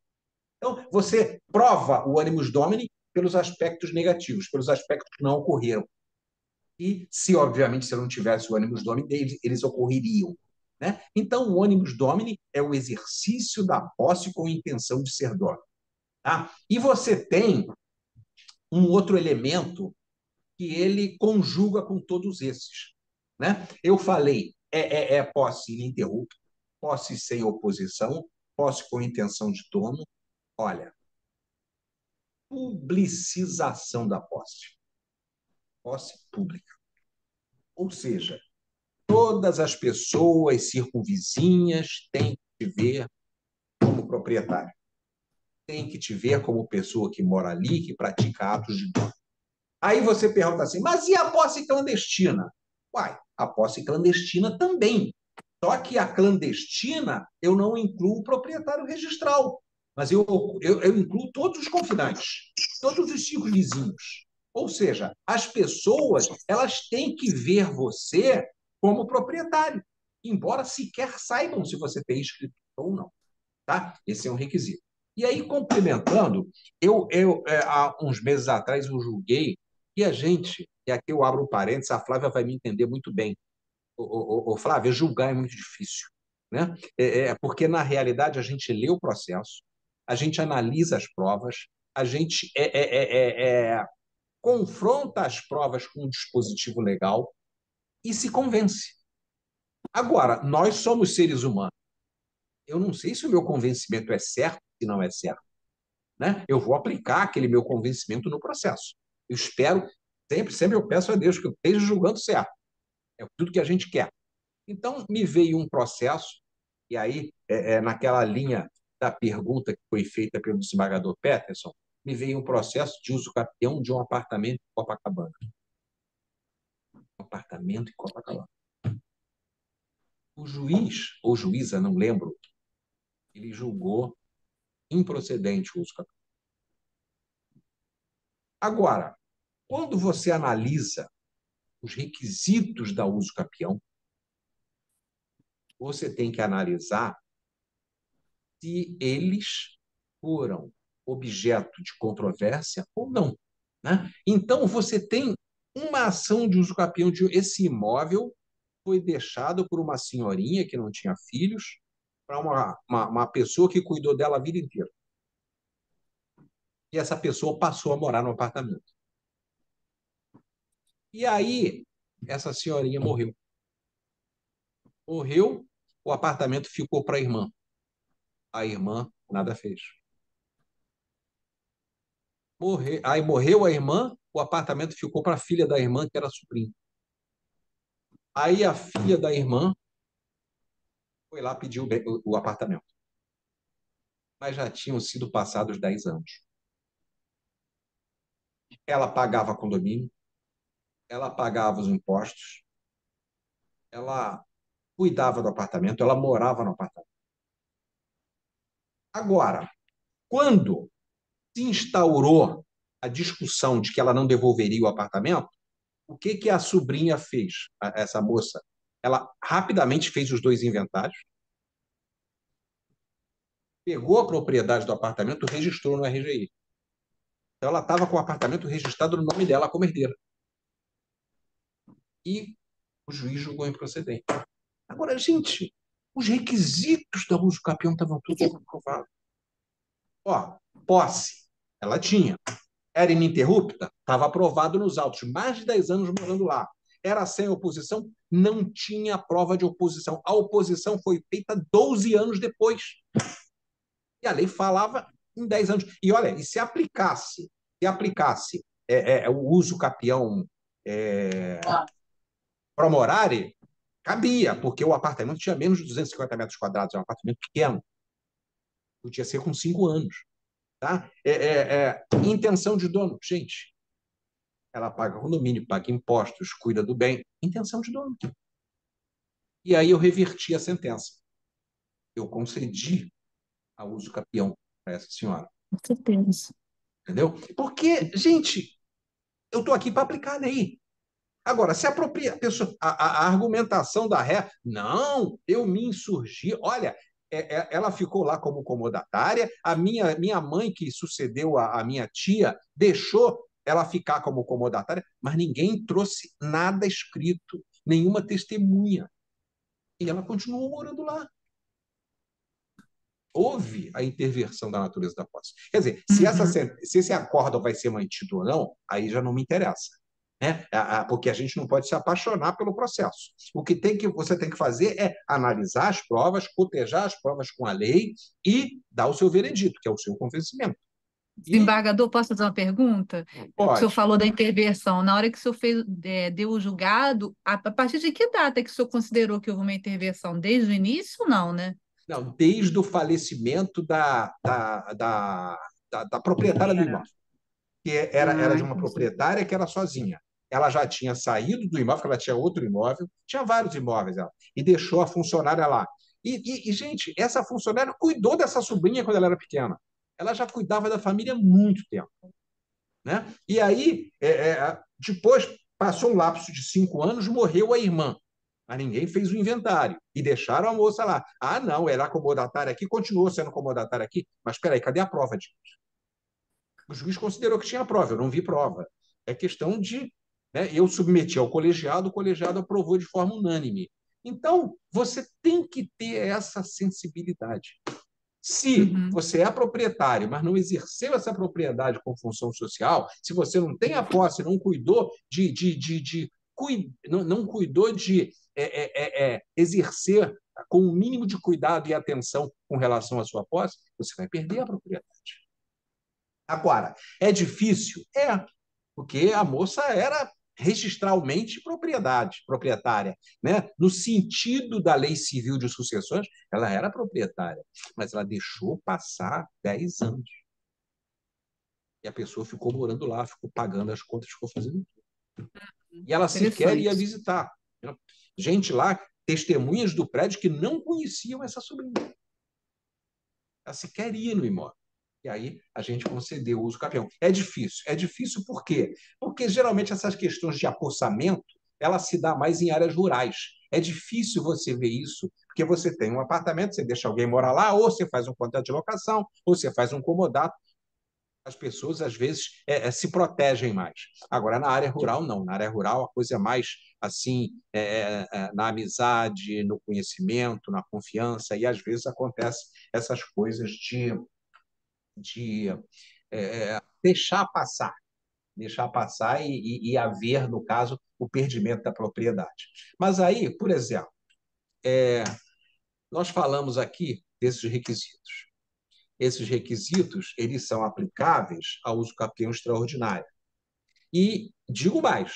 [SPEAKER 2] Então, você prova o animus domini pelos aspectos negativos, pelos aspectos que não ocorreram. E, se, obviamente, se eu não tivesse o animus domini, eles ocorreriam. Né? Então, o animus domini é o exercício da posse com a intenção de ser dono. Tá? E você tem um outro elemento que ele conjuga com todos esses. Né? Eu falei, posse ininterrupta, posse sem oposição, posse com intenção de dono. Olha, publicização da posse. Posse pública. Ou seja, todas as pessoas circunvizinhas têm que te ver como proprietário. Tem que te ver como pessoa que mora ali, que pratica atos de dono. Aí você pergunta assim, mas e a posse clandestina? Uai, a posse clandestina também. Só que a clandestina eu não incluo o proprietário registral, mas eu incluo todos os confinantes, todos os circunvizinhos. Ou seja, as pessoas elas têm que ver você como proprietário, embora sequer saibam se você tem escritura ou não. Tá? Esse é um requisito. E aí, complementando, há uns meses atrás eu julguei que a gente, e aqui eu abro um parênteses, a Flávia vai me entender muito bem. Flávia, julgar é muito difícil. Né? Porque, na realidade, a gente lê o processo, a gente analisa as provas, a gente confronta as provas com um dispositivo legal e se convence. Agora, nós somos seres humanos. Eu não sei se o meu convencimento é certo, se não é certo. Né? Eu vou aplicar aquele meu convencimento no processo. Eu espero, sempre eu peço a Deus que eu esteja julgando certo. É tudo que a gente quer. Então, me veio um processo, e aí, naquela linha da pergunta que foi feita pelo desembargador Peterson, me veio um processo de uso capião de um apartamento em Copacabana. Um apartamento em Copacabana. O juiz, ou juíza, não lembro, ele julgou improcedente o uso capião. Agora, quando você analisa os requisitos da uso capião, você tem que analisar se eles foram objeto de controvérsia ou não. Né? Então, você tem uma ação de uso capião de esse imóvel foi deixado por uma senhorinha que não tinha filhos para uma pessoa que cuidou dela a vida inteira. E essa pessoa passou a morar no apartamento. E aí, essa senhorinha morreu. Morreu, o apartamento ficou para a irmã. A irmã nada fez. Aí morreu a irmã, o apartamento ficou para a filha da irmã, que era sobrinha. Aí a filha da irmã foi lá pedir o apartamento. Mas já tinham sido passados 10 anos. Ela pagava condomínio, ela pagava os impostos, ela cuidava do apartamento, ela morava no apartamento. Agora, quando se instaurou a discussão de que ela não devolveria o apartamento, o que que a sobrinha fez, essa moça? Ela rapidamente fez os dois inventários, pegou a propriedade do apartamento, registrou no RGI. Então, ela estava com o apartamento registrado no nome dela como herdeira. E o juiz julgou improcedente. Agora, gente, os requisitos da uso capião estavam todos comprovados. Ó, posse, ela tinha. Era ininterrupta? Estava aprovado nos autos. Mais de 10 anos morando lá. Era sem oposição? Não tinha prova de oposição. A oposição foi feita 12 anos depois. E a lei falava em 10 anos. E olha, e se aplicasse o uso capião promorare, cabia, porque o apartamento tinha menos de 250 metros quadrados, é um apartamento pequeno. Podia ser com 5 anos. Tá? Intenção de dono. Gente, ela paga condomínio, paga impostos, cuida do bem. Intenção de dono. E aí eu reverti a sentença. Eu concedi a uso capião para essa senhora.
[SPEAKER 4] Com certeza.
[SPEAKER 2] Entendeu? Porque, gente, eu estou aqui para aplicar a lei. Agora, se apropria a pessoa, a argumentação da ré, não, eu me insurgi. Olha, ela ficou lá como comodatária, a minha mãe, que sucedeu a minha tia, deixou ela ficar como comodatária, mas ninguém trouxe nada escrito, nenhuma testemunha. E ela continuou morando lá. Houve a intervenção da natureza da posse. Quer dizer, se esse acórdão vai ser mantido ou não, aí já não me interessa. Né? Porque a gente não pode se apaixonar pelo processo. O que você tem que fazer é analisar as provas, cotejar as provas com a lei e dar o seu veredito, que é o seu convencimento.
[SPEAKER 4] Desembargador, posso fazer uma pergunta? O senhor
[SPEAKER 2] Pode.
[SPEAKER 4] falou da intervenção. Na hora que o senhor deu o julgado, a partir de que data que o senhor considerou que houve uma intervenção? Desde o início, não, né?
[SPEAKER 2] Não, desde o falecimento da proprietária do imóvel, que era de uma
[SPEAKER 4] Entendi.
[SPEAKER 2] proprietária que era sozinha. Ela já tinha saído do imóvel, ela tinha outro imóvel, tinha vários imóveis, ela, e deixou a funcionária lá. Gente, essa funcionária cuidou dessa sobrinha quando ela era pequena. Ela já cuidava da família há muito tempo. Né? E aí, depois, passou um lapso de 5 anos, morreu a irmã. Mas ninguém fez o inventário. E deixaram a moça lá. Ah, não, era acomodatária aqui, continuou sendo acomodatária aqui. Mas espera aí, cadê a prova disso? O juiz considerou que tinha prova, eu não vi prova. É questão de. Né, eu submeti ao colegiado, o colegiado aprovou de forma unânime. Então, você tem que ter essa sensibilidade. Se
[SPEAKER 4] Uhum.
[SPEAKER 2] você é proprietário, mas não exerceu essa propriedade com função social, se você não tem a posse, não cuidou não cuidou de exercer com o mínimo de cuidado e atenção com relação à sua posse, você vai perder a propriedade. Agora, é difícil? É, porque a moça era registralmente proprietária, né? No sentido da lei civil de sucessões, ela era proprietária, mas ela deixou passar 10 anos. E a pessoa ficou morando lá, ficou pagando as contas, ficou fazendo tudo. E ela sequer ia
[SPEAKER 4] Interessante.
[SPEAKER 2] visitar. Gente lá, testemunhas do prédio que não conheciam essa sobrinha. Ela sequer ia no imóvel. E aí a gente concedeu o uso capião. É difícil por quê? Porque geralmente essas questões de apossamento, ela se dá mais em áreas rurais. É difícil você ver isso, porque você tem um apartamento, você deixa alguém morar lá, ou você faz um contrato de locação, ou você faz um comodato. As pessoas, às vezes, se protegem mais. Agora, na área rural, não. Na área rural, a coisa é mais, assim, na amizade, no conhecimento, na confiança, e, às vezes, acontece essas coisas de deixar passar e haver, no caso, o perdimento da propriedade. Mas aí, por exemplo, nós falamos aqui desses requisitos. Esses requisitos, eles são aplicáveis ao uso capião extraordinário. E digo mais,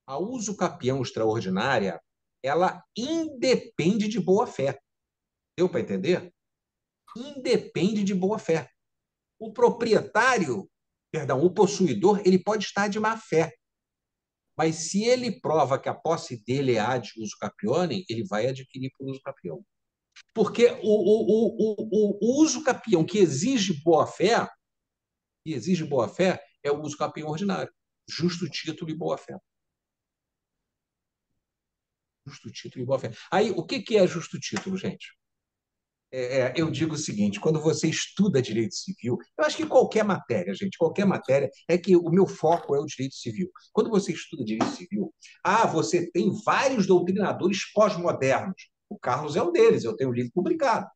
[SPEAKER 2] a uso capião extraordinária, ela independe de boa-fé. Deu para entender? Independe de boa-fé. O proprietário, perdão, o possuidor, ele pode estar de má fé. Mas se ele prova que a posse dele é ad uso capione, ele vai adquirir por uso capião. Porque o uso capião que exige boa-fé, é o uso capião ordinário. Justo título e boa-fé. Justo título e boa-fé. Aí, o que é justo título, gente? Eu digo o seguinte: quando você estuda direito civil, eu acho que qualquer matéria, gente, qualquer matéria, é que o meu foco é o direito civil. Quando você estuda direito civil, você tem vários doutrinadores pós-modernos. O Carlos é um deles, eu tenho um livro publicado.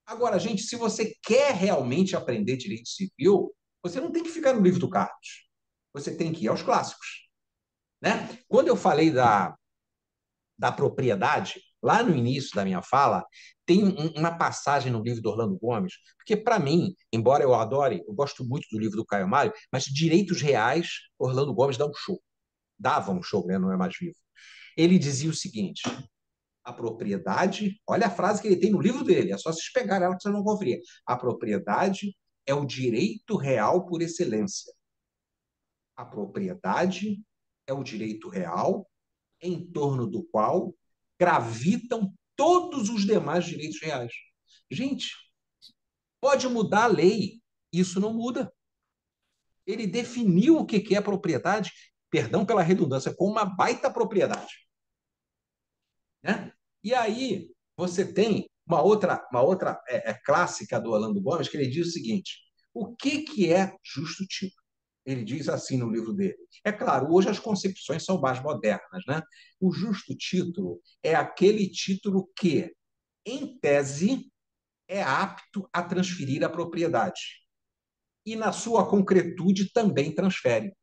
[SPEAKER 2] Agora, gente, se você quer realmente aprender direito civil, você não tem que ficar no livro do Carlos. Você tem que ir aos clássicos, né? Quando eu falei da propriedade, lá no início da minha fala, tem uma passagem no livro do Orlando Gomes, porque, para mim, embora eu adore, eu gosto muito do livro do Caio Mário, mas direitos reais, Orlando Gomes dá um show. Dava um show, né? Não é mais vivo. Ele dizia o seguinte: a propriedade, olha a frase que ele tem no livro dele, é só vocês pegarem ela que vocês vão conferir. A propriedade é o direito real por excelência. A propriedade é o direito real em torno do qual gravitam todos os demais direitos reais. Gente, pode mudar a lei, isso não muda. Ele definiu o que é propriedade, perdão pela redundância, com uma baita propriedade. Né? E aí você tem uma outra clássica do Orlando Gomes, que ele diz o seguinte: o que é justo título? Ele diz assim no livro dele. É claro, hoje as concepções são mais modernas, né? O justo título é aquele título que, em tese, é apto a transferir a propriedade. E, na sua concretude, também transfere.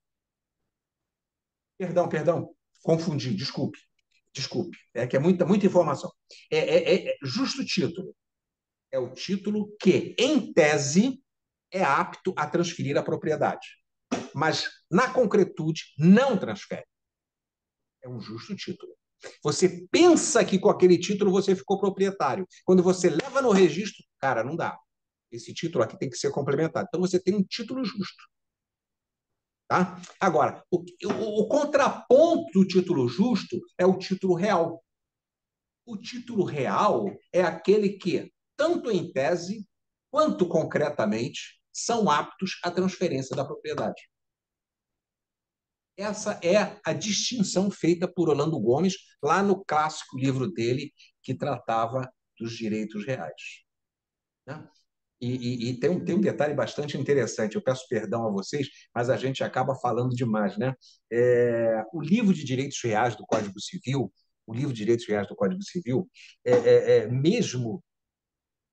[SPEAKER 2] Perdão, confundi, desculpe. É que é muita informação. Justo título é o título que, em tese, é apto a transferir a propriedade, mas, na concretude, não transfere. É um justo título. Você pensa que com aquele título você ficou proprietário. Quando você leva no registro, cara, não dá. Esse título aqui tem que ser complementado. Então você tem um título justo. Tá? Agora, o contraponto do título justo é o título real. O título real é aquele que, tanto em tese quanto concretamente, são aptos à transferência da propriedade. Essa é a distinção feita por Orlando Gomes lá no clássico livro dele, que tratava dos direitos reais. Né? E tem um detalhe bastante interessante. Eu peço perdão a vocês, mas a gente acaba falando demais. Né? O livro de direitos reais do Código Civil, mesmo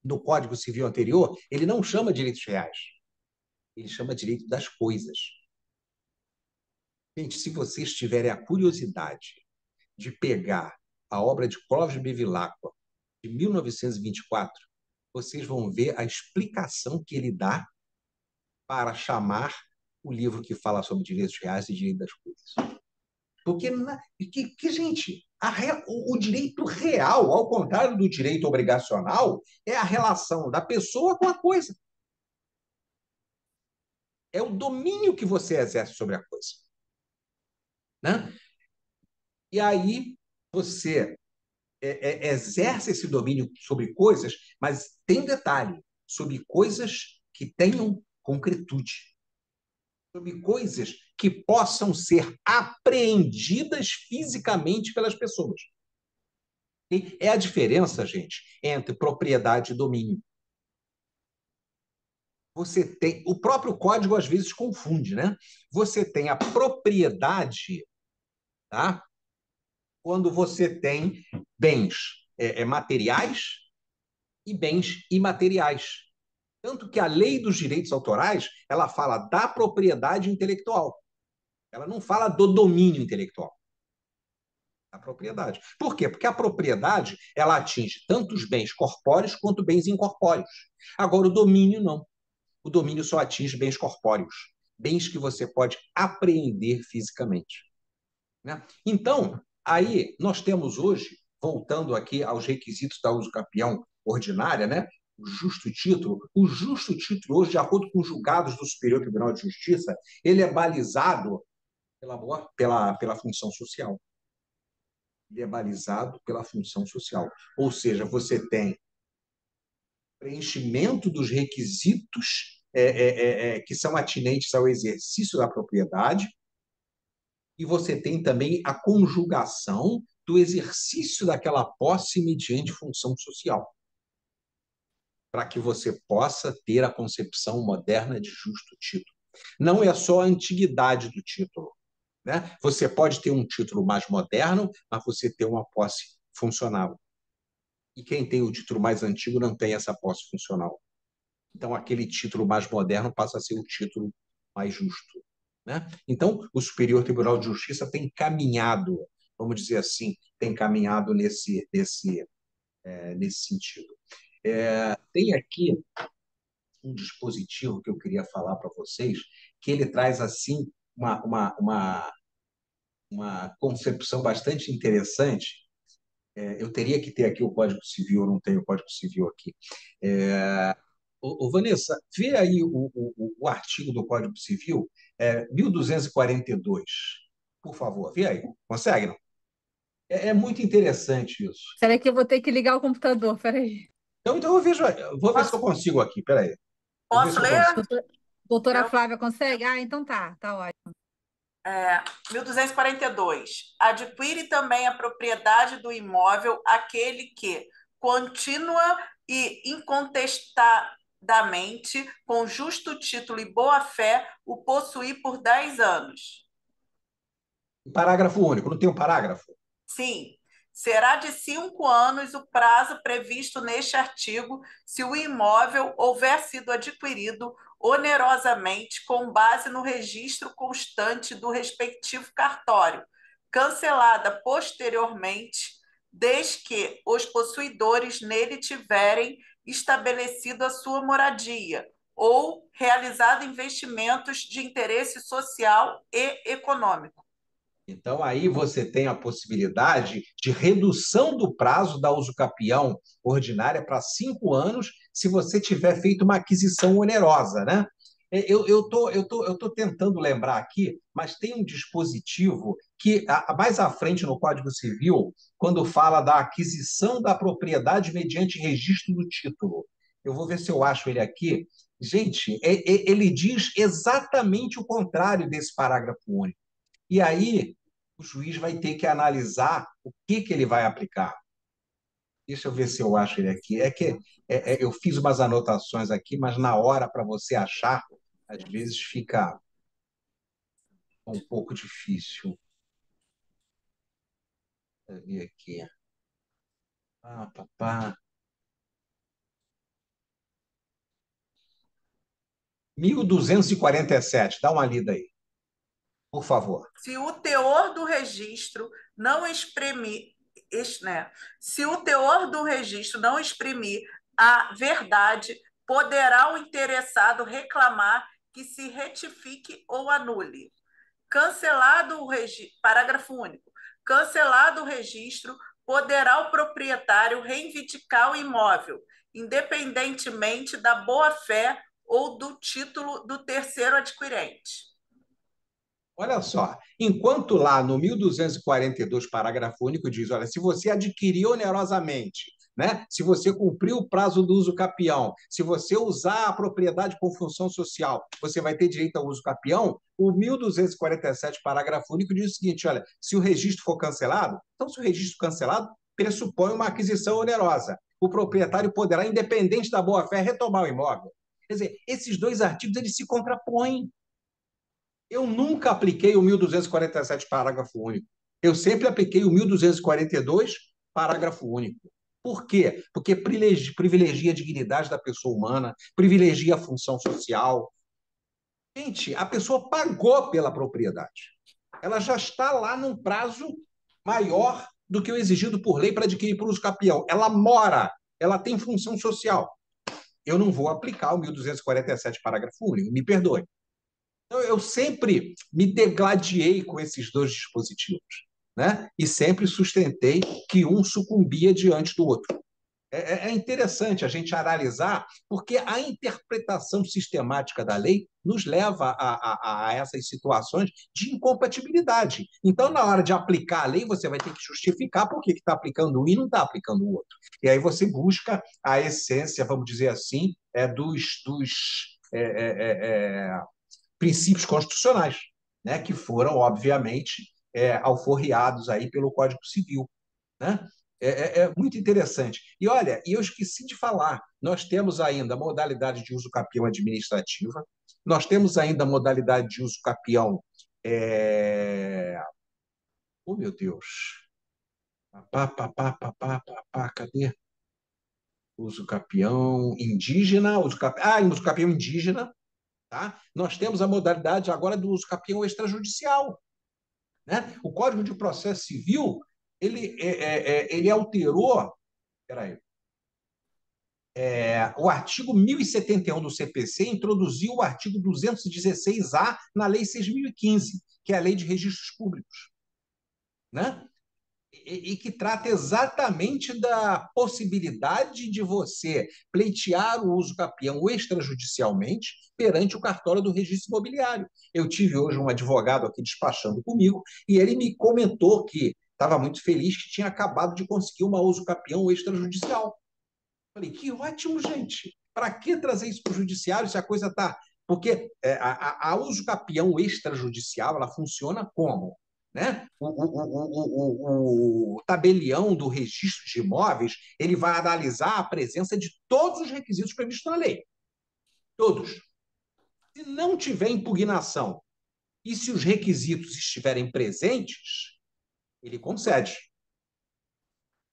[SPEAKER 2] no Código Civil anterior, ele não chama direitos reais, ele chama direito das coisas. Gente, se vocês tiverem a curiosidade de pegar a obra de Clóvis Bevilacqua, de 1924, vocês vão ver a explicação que ele dá para chamar o livro que fala sobre direitos reais e direito das coisas. Porque, gente, o direito real, ao contrário do direito obrigacional, é a relação da pessoa com a coisa. É o domínio que você exerce sobre a coisa. Né? E aí você exerce esse domínio sobre coisas, mas tem um detalhe: sobre coisas que tenham concretude, sobre coisas que possam ser apreendidas fisicamente pelas pessoas. E é a diferença, gente, entre propriedade e domínio. Você tem, o próprio código às vezes confunde, né? Você tem a propriedade, tá? Quando você tem bens materiais e bens imateriais. Tanto que a lei dos direitos autorais, ela fala da propriedade intelectual. Ela não fala do domínio intelectual. A propriedade. Por quê? Porque a propriedade, ela atinge tanto os bens corpóreos quanto bens incorpóreos. Agora, o domínio não. O domínio só atinge bens corpóreos, bens que você pode apreender fisicamente. Né? Então, aí nós temos hoje, voltando aqui aos requisitos da uso capião ordinária, né? O justo título hoje, de acordo com os julgados do Superior Tribunal de Justiça, ele é balizado pela função social. Ele é balizado pela função social. Ou seja, você tem preenchimento dos requisitos que são atinentes ao exercício da propriedade, e você tem também a conjugação do exercício daquela posse mediante função social, para que você possa ter a concepção moderna de justo título. Não é só a antiguidade do título, né? Você pode ter um título mais moderno, mas você ter uma posse funcional. E quem tem o título mais antigo não tem essa posse funcional. Então, aquele título mais moderno passa a ser o título mais justo, né? Então, o Superior Tribunal de Justiça tem caminhado, vamos dizer assim, tem caminhado nesse sentido. Tem aqui um dispositivo que eu queria falar para vocês, que ele traz assim uma concepção bastante interessante. Eu teria que ter aqui o Código Civil, eu não tenho o Código Civil aqui. Vanessa, vê aí o artigo do Código Civil, 1242, por favor, vê aí. Consegue, não? É muito interessante isso.
[SPEAKER 4] Será que eu vou ter que ligar o computador? Peraí.
[SPEAKER 2] Então eu vou ver se eu consigo aqui, peraí. Vou ver se
[SPEAKER 3] Posso
[SPEAKER 2] eu
[SPEAKER 3] ler?
[SPEAKER 2] consigo.
[SPEAKER 4] Doutora Flávia, consegue? Ah, então tá ótimo.
[SPEAKER 3] 1242. Adquire também a propriedade do imóvel aquele que, contínua e incontestadamente, com justo título e boa-fé, o possuir por 10 anos.
[SPEAKER 2] Parágrafo único, não tem um parágrafo?
[SPEAKER 3] Sim. Será de 5 anos o prazo previsto neste artigo se o imóvel houver sido adquirido onerosamente com base no registro constante do respectivo cartório, cancelada posteriormente, desde que os possuidores nele tiverem estabelecido a sua moradia ou realizado investimentos de interesse social e econômico.
[SPEAKER 2] Então, aí você tem a possibilidade de redução do prazo da usucapião ordinária para 5 anos, se você tiver feito uma aquisição onerosa, né? Eu tô tentando lembrar aqui, mas tem um dispositivo que, mais à frente no Código Civil, quando fala da aquisição da propriedade mediante registro do título. Eu vou ver se eu acho ele aqui. Gente, ele diz exatamente o contrário desse parágrafo único. E aí, o juiz vai ter que analisar o que ele vai aplicar. Deixa eu ver se eu acho ele aqui. Eu fiz umas anotações aqui, mas na hora, para você achar, às vezes fica um pouco difícil. Deixa eu ver aqui. Papá. 1247, dá uma lida aí, por favor.
[SPEAKER 3] Se o teor do registro não exprimir, né? Se o teor do registro não exprimir a verdade, poderá o interessado reclamar que se retifique ou anule. Cancelado o registro, parágrafo único. Cancelado o registro, poderá o proprietário reivindicar o imóvel, independentemente da boa-fé ou do título do terceiro adquirente.
[SPEAKER 2] Olha só, enquanto lá no 1242, parágrafo único, diz, olha, se você adquiriu onerosamente, né? Se você cumpriu o prazo do uso capião, se você usar a propriedade com função social, você vai ter direito ao uso capião, o 1247, parágrafo único, diz o seguinte, olha, se o registro for cancelado, então se o registro cancelado, pressupõe uma aquisição onerosa. O proprietário poderá, independente da boa-fé, retomar o imóvel. Quer dizer, esses dois artigos, eles se contrapõem. Eu nunca apliquei o 1247, parágrafo único. Eu sempre apliquei o 1242, parágrafo único. Por quê? Porque privilegia a dignidade da pessoa humana, privilegia a função social. Gente, a pessoa pagou pela propriedade. Ela já está lá num prazo maior do que o exigido por lei para adquirir por uso capião. Ela mora, ela tem função social. Eu não vou aplicar o 1247, parágrafo único, me perdoe. Eu sempre me degladiei com esses dois dispositivos, né? E sempre sustentei que um sucumbia diante do outro. É interessante a gente analisar, porque a interpretação sistemática da lei nos leva a essas situações de incompatibilidade. Então, na hora de aplicar a lei, você vai ter que justificar por que está aplicando um e não está aplicando o outro. E aí você busca a essência, vamos dizer assim, dos princípios constitucionais, né, que foram, obviamente, alforriados aí pelo Código Civil, né? É muito interessante. E olha, eu esqueci de falar, nós temos ainda a modalidade de uso capião administrativa, nós temos ainda a modalidade de uso capião. Oh, meu Deus! Cadê? Uso capião indígena, uso capião indígena, tá? Nós temos a modalidade agora do uso capião extrajudicial, né? O Código de Processo Civil ele alterou, peraí, o artigo 1071 do CPC introduziu o artigo 216A na Lei 6.015, que é a Lei de Registros Públicos, né? E que trata exatamente da possibilidade de você pleitear o uso capião extrajudicialmente perante o cartório do registro imobiliário. Eu tive hoje um advogado aqui despachando comigo e ele me comentou que estava muito feliz que tinha acabado de conseguir uma uso capião extrajudicial. Falei, que ótimo, gente. Para que trazer isso para o judiciário se a coisa está... Porque a uso capião extrajudicial, ela funciona como? Né? O tabelião do registro de imóveis, ele vai analisar a presença de todos os requisitos previstos na lei. Todos. Se não tiver impugnação e se os requisitos estiverem presentes, ele concede.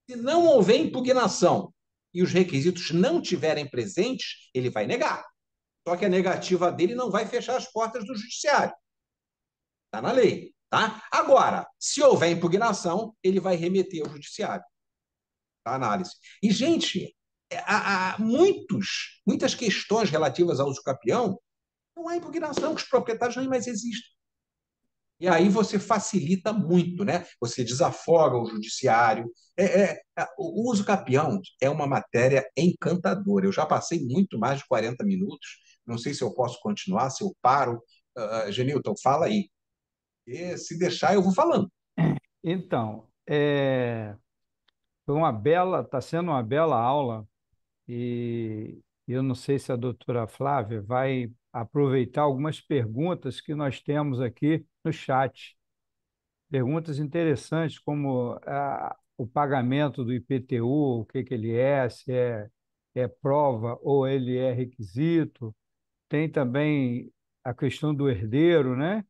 [SPEAKER 2] Se não houver impugnação e os requisitos não estiverem presentes, ele vai negar. Só que a negativa dele não vai fechar as portas do judiciário. Está na lei. Tá? Agora, se houver impugnação, ele vai remeter ao judiciário. A análise. E, gente, há muitas questões relativas ao uso capião, não há impugnação, que os proprietários nem mais existem. E aí você facilita muito, né? Você desafoga o judiciário. O uso capião é uma matéria encantadora. Eu já passei muito mais de 40 minutos. Não sei se eu posso continuar, se eu paro. Genilton, fala aí. E se deixar, eu vou falando.
[SPEAKER 5] Então, está sendo uma bela aula e eu não sei se a doutora Flávia vai aproveitar algumas perguntas que nós temos aqui no chat. Perguntas interessantes, como o pagamento do IPTU, o que ele é, se é prova ou ele é requisito. Tem também a questão do herdeiro, né?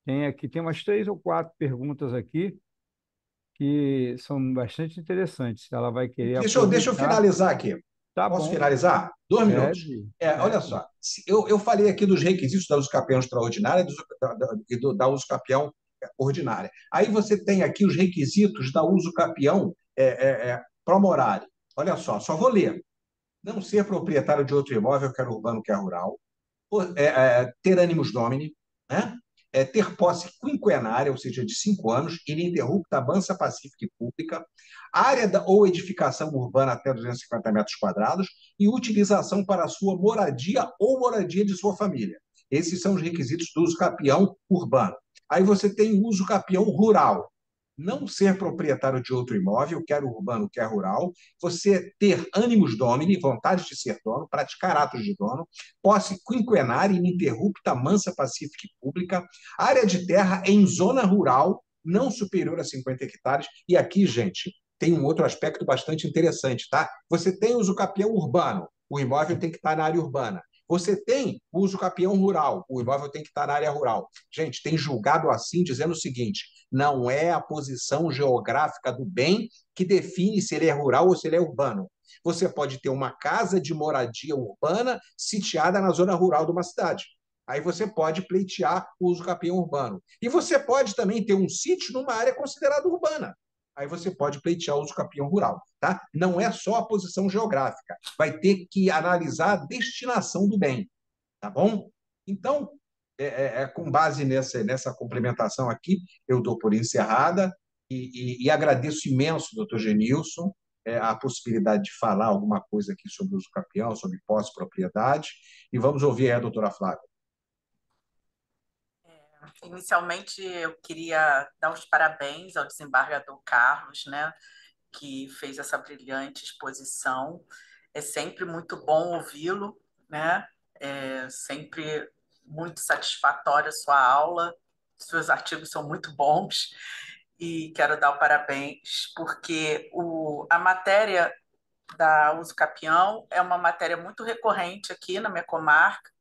[SPEAKER 5] Tem umas 3 ou 4 perguntas aqui que são bastante interessantes. Ela vai querer
[SPEAKER 2] Deixa eu
[SPEAKER 5] aproveitar.
[SPEAKER 2] finalizar aqui.
[SPEAKER 5] Tá
[SPEAKER 2] Posso
[SPEAKER 5] bom.
[SPEAKER 2] finalizar? 2 minutos.
[SPEAKER 5] Pede.
[SPEAKER 2] Olha só, eu falei aqui dos requisitos da uso capião extraordinária e da uso capião ordinária. Aí você tem aqui os requisitos da uso capião promorare. Olha só vou ler. Não ser proprietário de outro imóvel, quer urbano, quer rural. Ter animus domini, né? Ter posse quinquenária, ou seja, de 5 anos, ininterrupta, mansa, pacífica e pública, área ou edificação urbana até 250 metros quadrados e utilização para sua moradia ou moradia de sua família. Esses são os requisitos do uso capião urbano. Aí você tem o uso capião rural. Não ser proprietário de outro imóvel, quer urbano, quer rural, você ter animus domini, vontade de ser dono, praticar atos de dono, posse quinquenária, ininterrupta, mansa, pacífica e pública, área de terra em zona rural, não superior a 50 hectares. E aqui, gente, tem um outro aspecto bastante interessante, tá? Você tem uso capião urbano, o imóvel tem que estar na área urbana. Você tem o uso capião rural, o imóvel tem que estar na área rural. Gente, tem julgado assim, dizendo o seguinte: não é a posição geográfica do bem que define se ele é rural ou se ele é urbano. Você pode ter uma casa de moradia urbana sitiada na zona rural de uma cidade. Aí você pode pleitear o uso capião urbano. E você pode também ter um sítio numa área considerada urbana. Aí você pode pleitear o uso capião rural. Tá? Não é só a posição geográfica. Vai ter que analisar a destinação do bem. Tá bom? Então, com base nessa complementação aqui, eu dou por encerrada e agradeço imenso, doutor Genilson, a possibilidade de falar alguma coisa aqui sobre o uso capião, sobre posse-propriedade, e vamos ouvir a doutora Flávia.
[SPEAKER 3] Inicialmente, eu queria dar os parabéns ao desembargador Carlos, né, que fez essa brilhante exposição. É sempre muito bom ouvi-lo, né? É sempre muito satisfatória a sua aula, seus artigos são muito bons e quero dar o parabéns porque a matéria da uso capião é uma matéria muito recorrente aqui na minha comarca.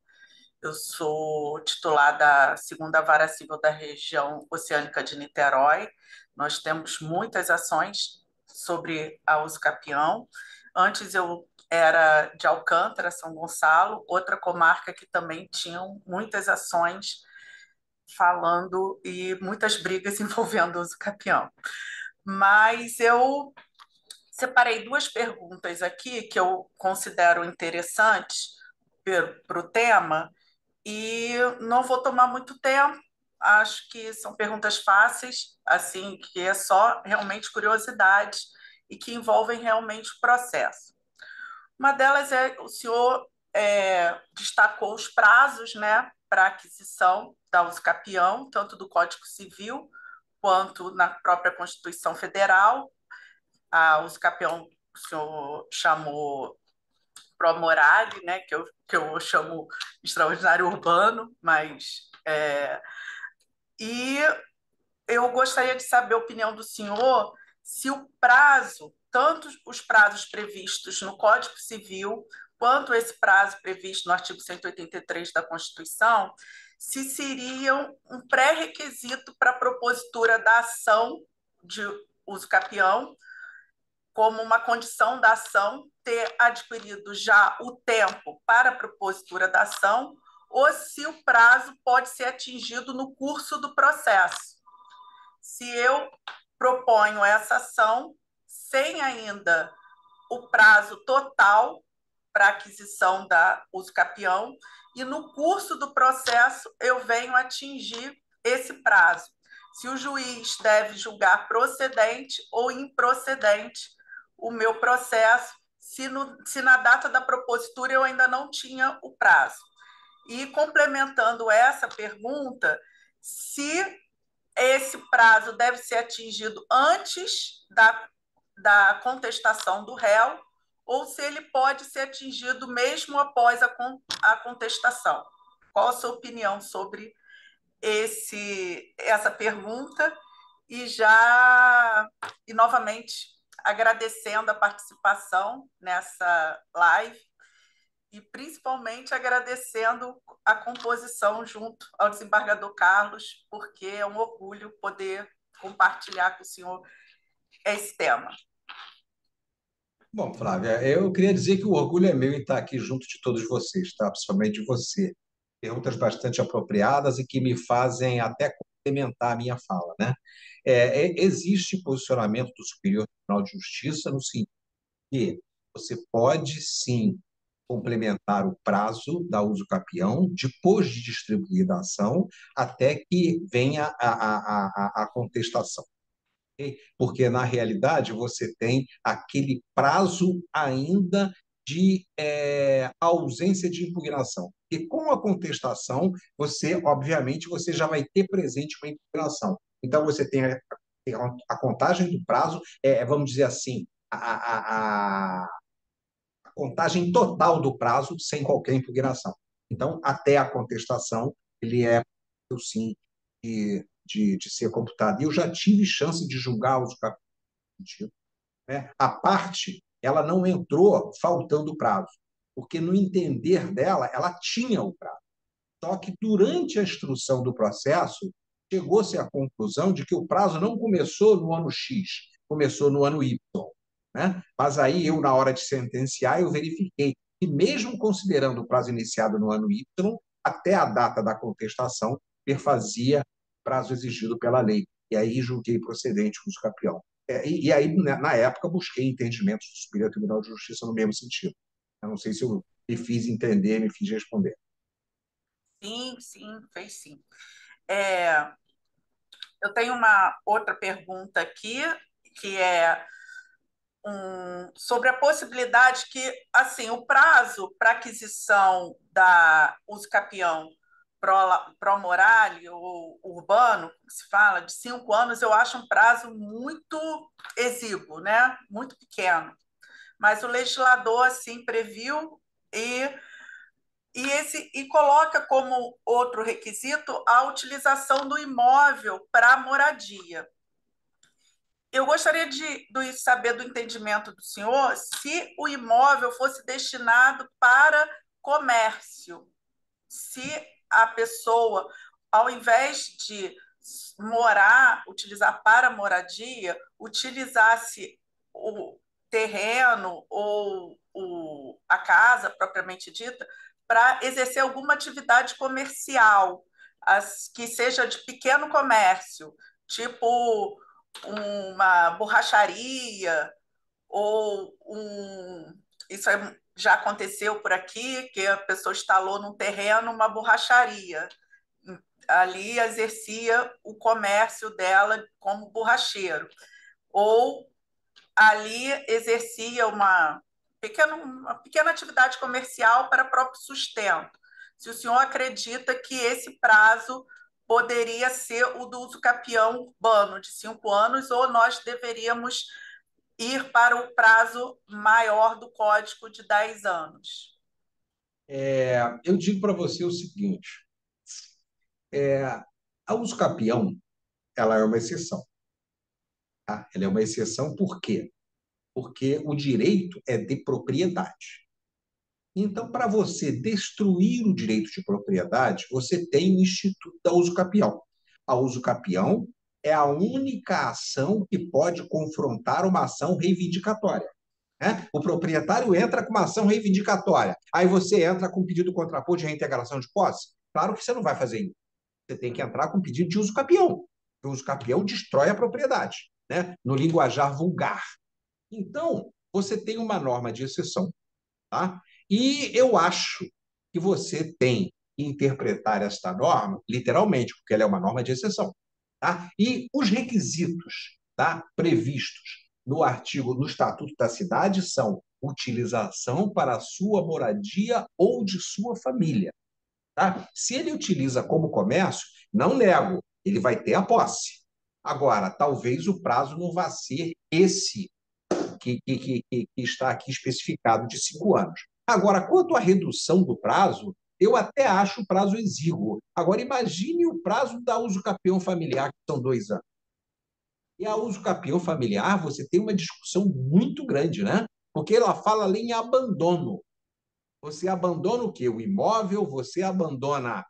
[SPEAKER 3] Eu sou titular da segunda vara civil da região oceânica de Niterói. Nós temos muitas ações sobre a uso capião. Antes eu era de Alcântara, São Gonçalo, outra comarca que também tinham muitas ações falando e muitas brigas envolvendo o uso capião. Mas eu separei duas perguntas aqui que eu considero interessantes para o tema e não vou tomar muito tempo. Acho que são perguntas fáceis, assim, que é só realmente curiosidade e que envolvem realmente o processo. Uma delas é o senhor destacou os prazos, né, para aquisição da uso capião, tanto do Código Civil quanto na própria Constituição Federal. A uso capião o senhor chamou pro morale, né, que eu chamo extraordinário urbano, mas e eu gostaria de saber a opinião do senhor se o prazo, tanto os prazos previstos no Código Civil, quanto esse prazo previsto no artigo 183 da Constituição, se seriam um pré-requisito para a propositura da ação de uso capião, como uma condição da ação ter adquirido já o tempo para a propositura da ação, ou se o prazo pode ser atingido no curso do processo. Se eu proponho essa ação sem ainda o prazo total para aquisição da uso capião, e no curso do processo eu venho atingir esse prazo. Se o juiz deve julgar procedente ou improcedente o meu processo, se na data da propositura eu ainda não tinha o prazo. E complementando essa pergunta, se esse prazo deve ser atingido antes da contestação do réu ou se ele pode ser atingido mesmo após a contestação. Qual a sua opinião sobre essa pergunta? E novamente agradecendo a participação nessa live e principalmente agradecendo a composição junto ao desembargador Carlos, porque é um orgulho poder compartilhar com o senhor esse tema.
[SPEAKER 2] Bom, Flávia, eu queria dizer que o orgulho é meu em estar aqui junto de todos vocês, tá? Principalmente de você. Perguntas bastante apropriadas e que me fazem até complementar a minha fala, né? Existe posicionamento do Superior Tribunal de Justiça no sentido que você pode, sim, complementar o prazo da uso capião depois de distribuída a ação até que venha a contestação. Ok? Porque, na realidade, você tem aquele prazo ainda de ausência de impugnação. E com a contestação, obviamente, você já vai ter presente uma impugnação. Então, você tem a contagem do prazo, vamos dizer assim, a contagem total do prazo sem qualquer impugnação. Então, até a contestação, ele é, sim, de ser computado. E eu já tive chance de julgar os capítulos, né? A parte, ela não entrou faltando prazo, porque no entender dela, ela tinha o prazo. Só que durante a instrução do processo, chegou-se à conclusão de que o prazo não começou no ano X, começou no ano Y, né? Mas aí eu, na hora de sentenciar, eu verifiquei que mesmo considerando o prazo iniciado no ano Y, até a data da contestação, perfazia o prazo exigido pela lei. E aí julguei procedente o uso capião. E aí, na época, busquei entendimentos do Superior Tribunal de Justiça no mesmo sentido. Eu não sei se eu me fiz entender, me fiz responder.
[SPEAKER 3] Sim, sim, fez sim. Eu tenho uma outra pergunta aqui, que é sobre a possibilidade que, assim, o prazo para aquisição da uso capião pró-murale ou urbano, que se fala, de 5 anos, eu acho um prazo muito exíguo, né? Muito pequeno. Mas o legislador assim previu e coloca como outro requisito a utilização do imóvel para moradia. Eu gostaria de saber do entendimento do senhor se o imóvel fosse destinado para comércio, se a pessoa, ao invés de utilizar para moradia, utilizasse o terreno ou a casa propriamente dita para exercer alguma atividade comercial, que seja de pequeno comércio, tipo uma borracharia ou isso já aconteceu por aqui, que a pessoa instalou num terreno uma borracharia. Ali exercia o comércio dela como borracheiro. Ou ali exercia uma pequena atividade comercial para próprio sustento. Se o senhor acredita que esse prazo poderia ser o do uso capião urbano, de 5 anos, ou nós deveríamos ir para o prazo maior do Código de 10 anos?
[SPEAKER 2] Eu digo para você o seguinte, a uso capião, ela é uma exceção. Tá? Ela é uma exceção por quê? Porque o direito é de propriedade. Então, para você destruir o direito de propriedade, você tem o Instituto da uso capião. A uso capião é a única ação que pode confrontar uma ação reivindicatória. Né? O proprietário entra com uma ação reivindicatória. Aí você entra com um pedido contrapor de reintegração de posse. Claro que você não vai fazer isso. Você tem que entrar com um pedido de uso capião. O uso capião destrói a propriedade, né? No linguajar vulgar. Então, você tem uma norma de exceção. Tá? E eu acho que você tem que interpretar esta norma literalmente, porque ela é uma norma de exceção. Tá? E os requisitos, tá, previstos no Estatuto da Cidade são utilização para a sua moradia ou de sua família. Tá? Se ele utiliza como comércio, não nego, ele vai ter a posse. Agora, talvez o prazo não vá ser esse que está aqui especificado de 5 anos. Agora, quanto à redução do prazo, eu até acho o prazo exíguo. Agora, imagine o prazo da uso capião familiar, que são 2 anos. E a uso capião familiar, você tem uma discussão muito grande, né? Porque ela fala ali em abandono. Você abandona o quê? O imóvel, você abandona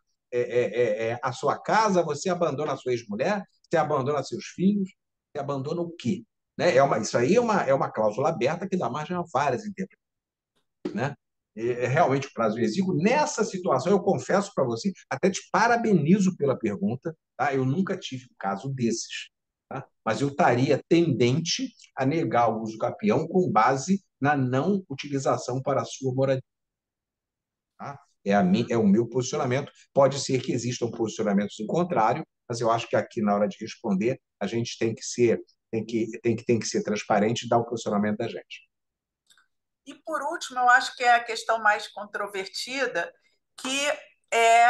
[SPEAKER 2] a sua casa, você abandona a sua ex-mulher, você abandona seus filhos, você abandona o quê? Né? Isso aí é uma cláusula aberta que dá margem a várias interpretações. Né? Realmente o prazo é exíguo. Nessa situação, eu confesso para você, até te parabenizo pela pergunta, tá? Eu nunca tive um caso desses. Tá? Mas eu estaria tendente a negar o uso capião com base na não utilização para a sua moradia. Tá? É o meu posicionamento. Pode ser que existam posicionamentos em contrário, mas eu acho que aqui, na hora de responder, a gente tem que ser transparente e dar o posicionamento da gente.
[SPEAKER 3] E, por último, eu acho que é a questão mais controvertida, que é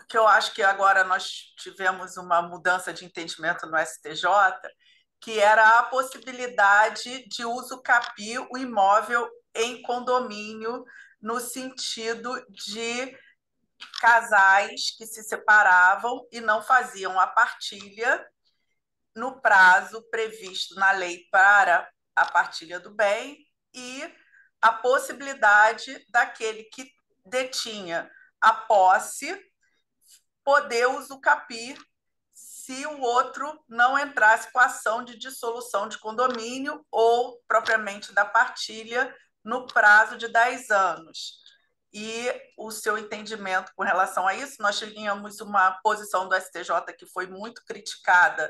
[SPEAKER 3] que eu acho que agora nós tivemos uma mudança de entendimento no STJ, que era a possibilidade de uso capi o imóvel em condomínio, no sentido de casais que se separavam e não faziam a partilha no prazo previsto na lei para a partilha do bem e a possibilidade daquele que detinha a posse poder usufruir se o outro não entrasse com a ação de dissolução de condomínio ou propriamente da partilha no prazo de 10 anos. E o seu entendimento com relação a isso, nós tínhamos uma posição do STJ que foi muito criticada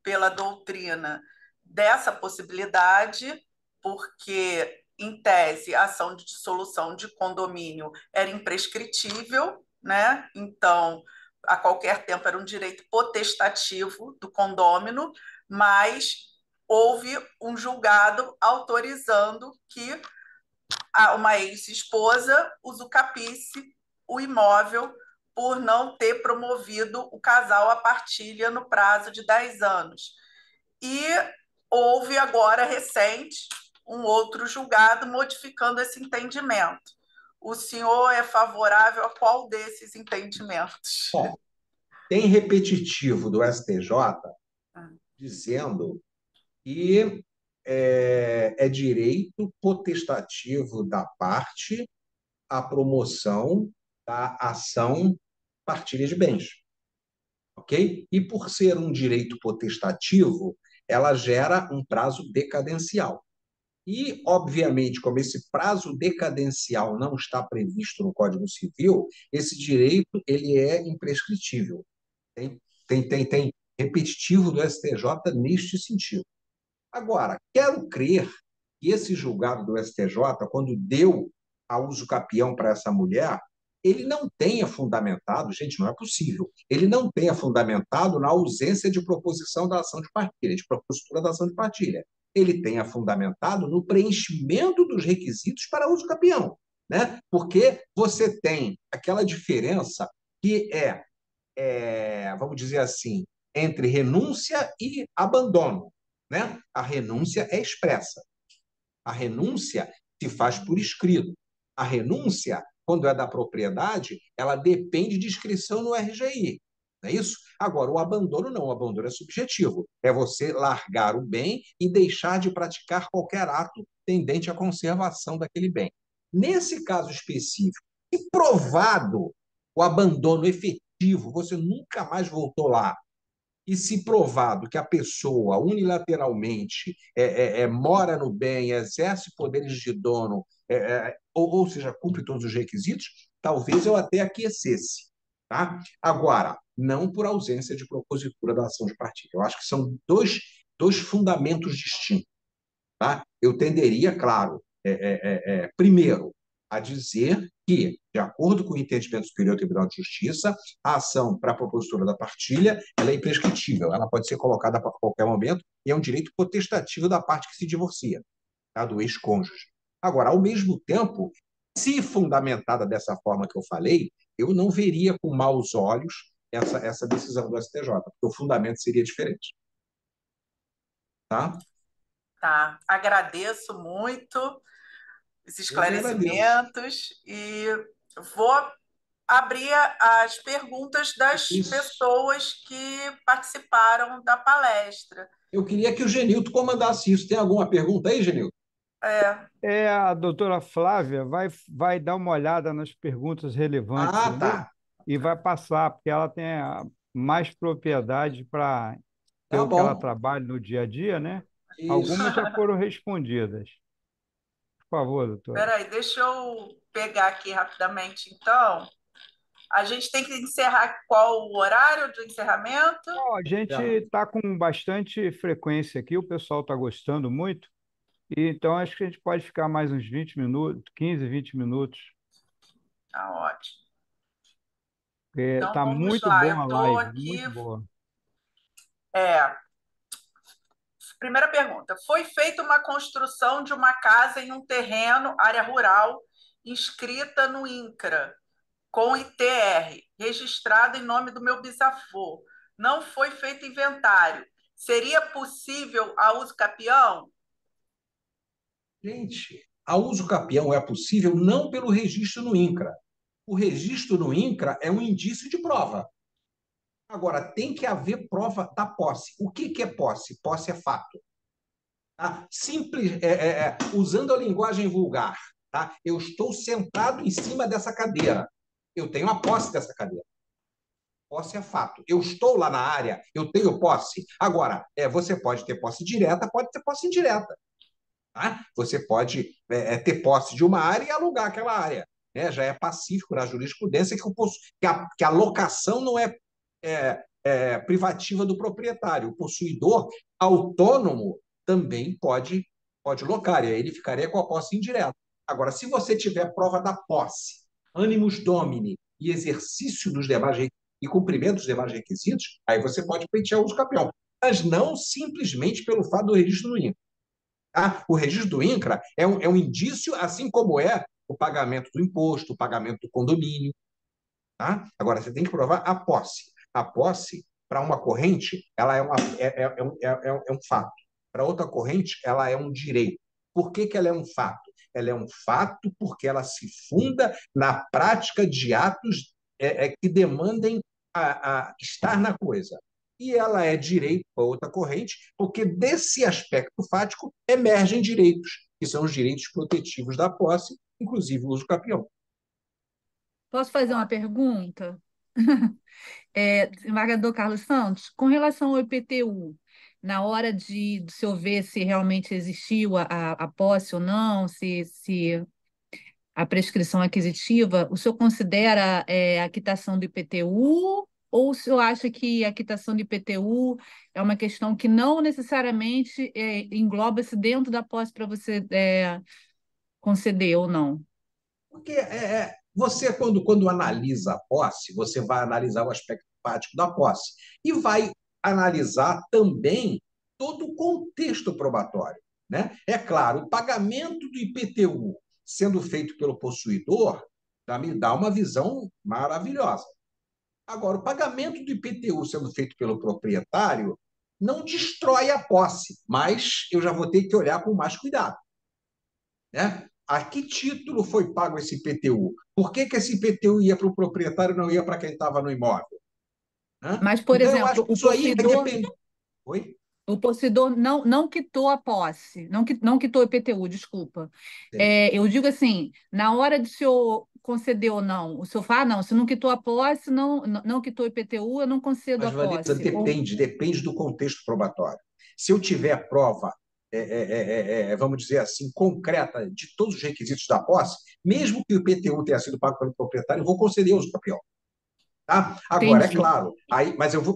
[SPEAKER 3] pela doutrina dessa possibilidade, porque, em tese, a ação de dissolução de condomínio era imprescritível, né? Então, a qualquer tempo era um direito potestativo do condômino, mas houve um julgado autorizando que uma ex-esposa usucapisse o imóvel por não ter promovido o casal à partilha no prazo de 10 anos. E houve agora, recente, um outro julgado modificando esse entendimento. O senhor é favorável a qual desses entendimentos?
[SPEAKER 2] Bom, tem repetitivo do STJ dizendo que é direito potestativo da parte a promoção da ação partilha de bens, ok? E por ser um direito potestativo, ela gera um prazo decadencial. E, obviamente, como esse prazo decadencial não está previsto no Código Civil, esse direito ele é imprescritível. Tem repetitivo do STJ neste sentido. Agora, quero crer que esse julgado do STJ, quando deu a uso capião para essa mulher, ele não tenha fundamentado, gente, não é possível, ele não tenha fundamentado na ausência de proposição da ação de partilha, de propositura da ação de partilha. Ele tenha fundamentado no preenchimento dos requisitos para uso capião, né? Porque você tem aquela diferença que vamos dizer assim, entre renúncia e abandono, né? A renúncia é expressa. A renúncia se faz por escrito. A renúncia, quando é da propriedade, ela depende de inscrição no RGI. Não é isso? Agora, o abandono não. O abandono é subjetivo. É você largar o bem e deixar de praticar qualquer ato tendente à conservação daquele bem. Nesse caso específico, se provado o abandono efetivo, você nunca mais voltou lá, e se provado que a pessoa unilateralmente mora no bem, exerce poderes de dono, ou seja, cumpre todos os requisitos, talvez eu até aquecesse. Tá? Agora, não por ausência de propositura da ação de partilha. Eu acho que são dois fundamentos distintos. Tá? Eu tenderia, claro, primeiro, a dizer que, de acordo com o entendimento superior do Tribunal de Justiça, a ação para a propositura da partilha ela é imprescritível, ela pode ser colocada a qualquer momento e é um direito potestativo da parte que se divorcia, tá? Do ex-cônjuge. Agora, ao mesmo tempo, se fundamentada dessa forma que eu falei, eu não veria com maus olhos essa decisão do STJ, porque o fundamento seria diferente. Tá?
[SPEAKER 3] Tá, agradeço muito os esclarecimentos e vou abrir as perguntas das pessoas que participaram da palestra.
[SPEAKER 2] Eu queria que o Genilton comandasse isso. Tem alguma pergunta aí, Genilton?
[SPEAKER 5] A doutora Flávia vai dar uma olhada nas perguntas relevantes ali
[SPEAKER 2] tá.
[SPEAKER 5] E vai passar, porque ela tem mais propriedade para ter o que ela trabalha no dia a dia, né?
[SPEAKER 2] Isso.
[SPEAKER 5] Algumas já foram respondidas. Por favor, doutora.
[SPEAKER 3] Espera aí, deixa eu pegar aqui rapidamente, então. A gente tem que encerrar qual o horário do encerramento?
[SPEAKER 5] A gente está com bastante frequência aqui, o pessoal está gostando muito, e então acho que a gente pode ficar mais uns 20 minutos, 15, 20 minutos.
[SPEAKER 3] Tá ótimo.
[SPEAKER 5] Então, está muito
[SPEAKER 3] lá.
[SPEAKER 5] boa a live, muito boa.
[SPEAKER 3] Primeira pergunta. Foi feita uma construção de uma casa em um terreno, área rural, inscrita no INCRA, com ITR, registrado em nome do meu bisavô. Não foi feito inventário. Seria possível a uso capião?
[SPEAKER 2] Gente, a uso capião é possível não pelo registro no INCRA. O registro no INCRA é um indício de prova. Agora, tem que haver prova da posse. O que é posse? Posse é fato. Tá? Simples, usando a linguagem vulgar, tá? Eu estou sentado em cima dessa cadeira. Eu tenho a posse dessa cadeira. Posse é fato. Eu estou lá na área, eu tenho posse. Agora, você pode ter posse direta, pode ter posse indireta. Tá? Você pode ter posse de uma área e alugar aquela área. Né? Já é pacífico na jurisprudência que a locação não é privativa do proprietário. O possuidor autônomo também pode locar, e aí ele ficaria com a posse indireta. Agora, se você tiver prova da posse, animus domini e exercício dos demais e cumprimento dos demais requisitos, aí você pode pleitear uso capião. mas não simplesmente pelo fato do registro no INCRA. Tá? O registro do INCRA é um indício, assim como é o pagamento do imposto, o pagamento do condomínio. Tá? Agora, você tem que provar a posse. A posse, para uma corrente, ela é um fato. Para outra corrente, ela é um direito. Por que que ela é um fato? Ela é um fato porque ela se funda na prática de atos que demandem a estar na coisa. E ela é direito para outra corrente, porque desse aspecto fático emergem direitos, que são os direitos protetivos da posse, inclusive o uso capião.
[SPEAKER 4] Posso fazer uma pergunta? Desembargador Carlos Santos, com relação ao IPTU, na hora de o senhor ver se realmente existiu a posse ou não, se a prescrição aquisitiva, o senhor considera a quitação do IPTU ou o senhor acha que a quitação do IPTU é uma questão que não necessariamente engloba-se dentro da posse para você conceder ou não?
[SPEAKER 2] Porque você, quando analisa a posse, você vai analisar o aspecto prático da posse e vai analisar também todo o contexto probatório. Né? É claro, o pagamento do IPTU sendo feito pelo possuidor já me dá uma visão maravilhosa. Agora, o pagamento do IPTU sendo feito pelo proprietário não destrói a posse, mas eu já vou ter que olhar com mais cuidado. Né? A que título foi pago esse IPTU? Por que que esse IPTU ia para o proprietário e não ia para quem estava no imóvel? Né?
[SPEAKER 4] Mas, por
[SPEAKER 2] Então, eu acho
[SPEAKER 4] exemplo,
[SPEAKER 2] que isso aí vai depender. Oi?
[SPEAKER 4] o possuidor não quitou a posse, não quitou o IPTU, desculpa.
[SPEAKER 2] Sim.
[SPEAKER 4] Eu digo assim, na hora de o senhor conceder ou não, o senhor fala, não, se não quitou a posse, não quitou o IPTU, eu não concedo
[SPEAKER 2] Mas,
[SPEAKER 4] a
[SPEAKER 2] Vanessa,
[SPEAKER 4] posse.
[SPEAKER 2] depende do contexto probatório. Se eu tiver prova, vamos dizer assim, concreta de todos os requisitos da posse, mesmo que o IPTU tenha sido pago pelo proprietário, eu vou conceder o uso capião. Tá? Agora, é
[SPEAKER 4] Entendi.
[SPEAKER 2] claro,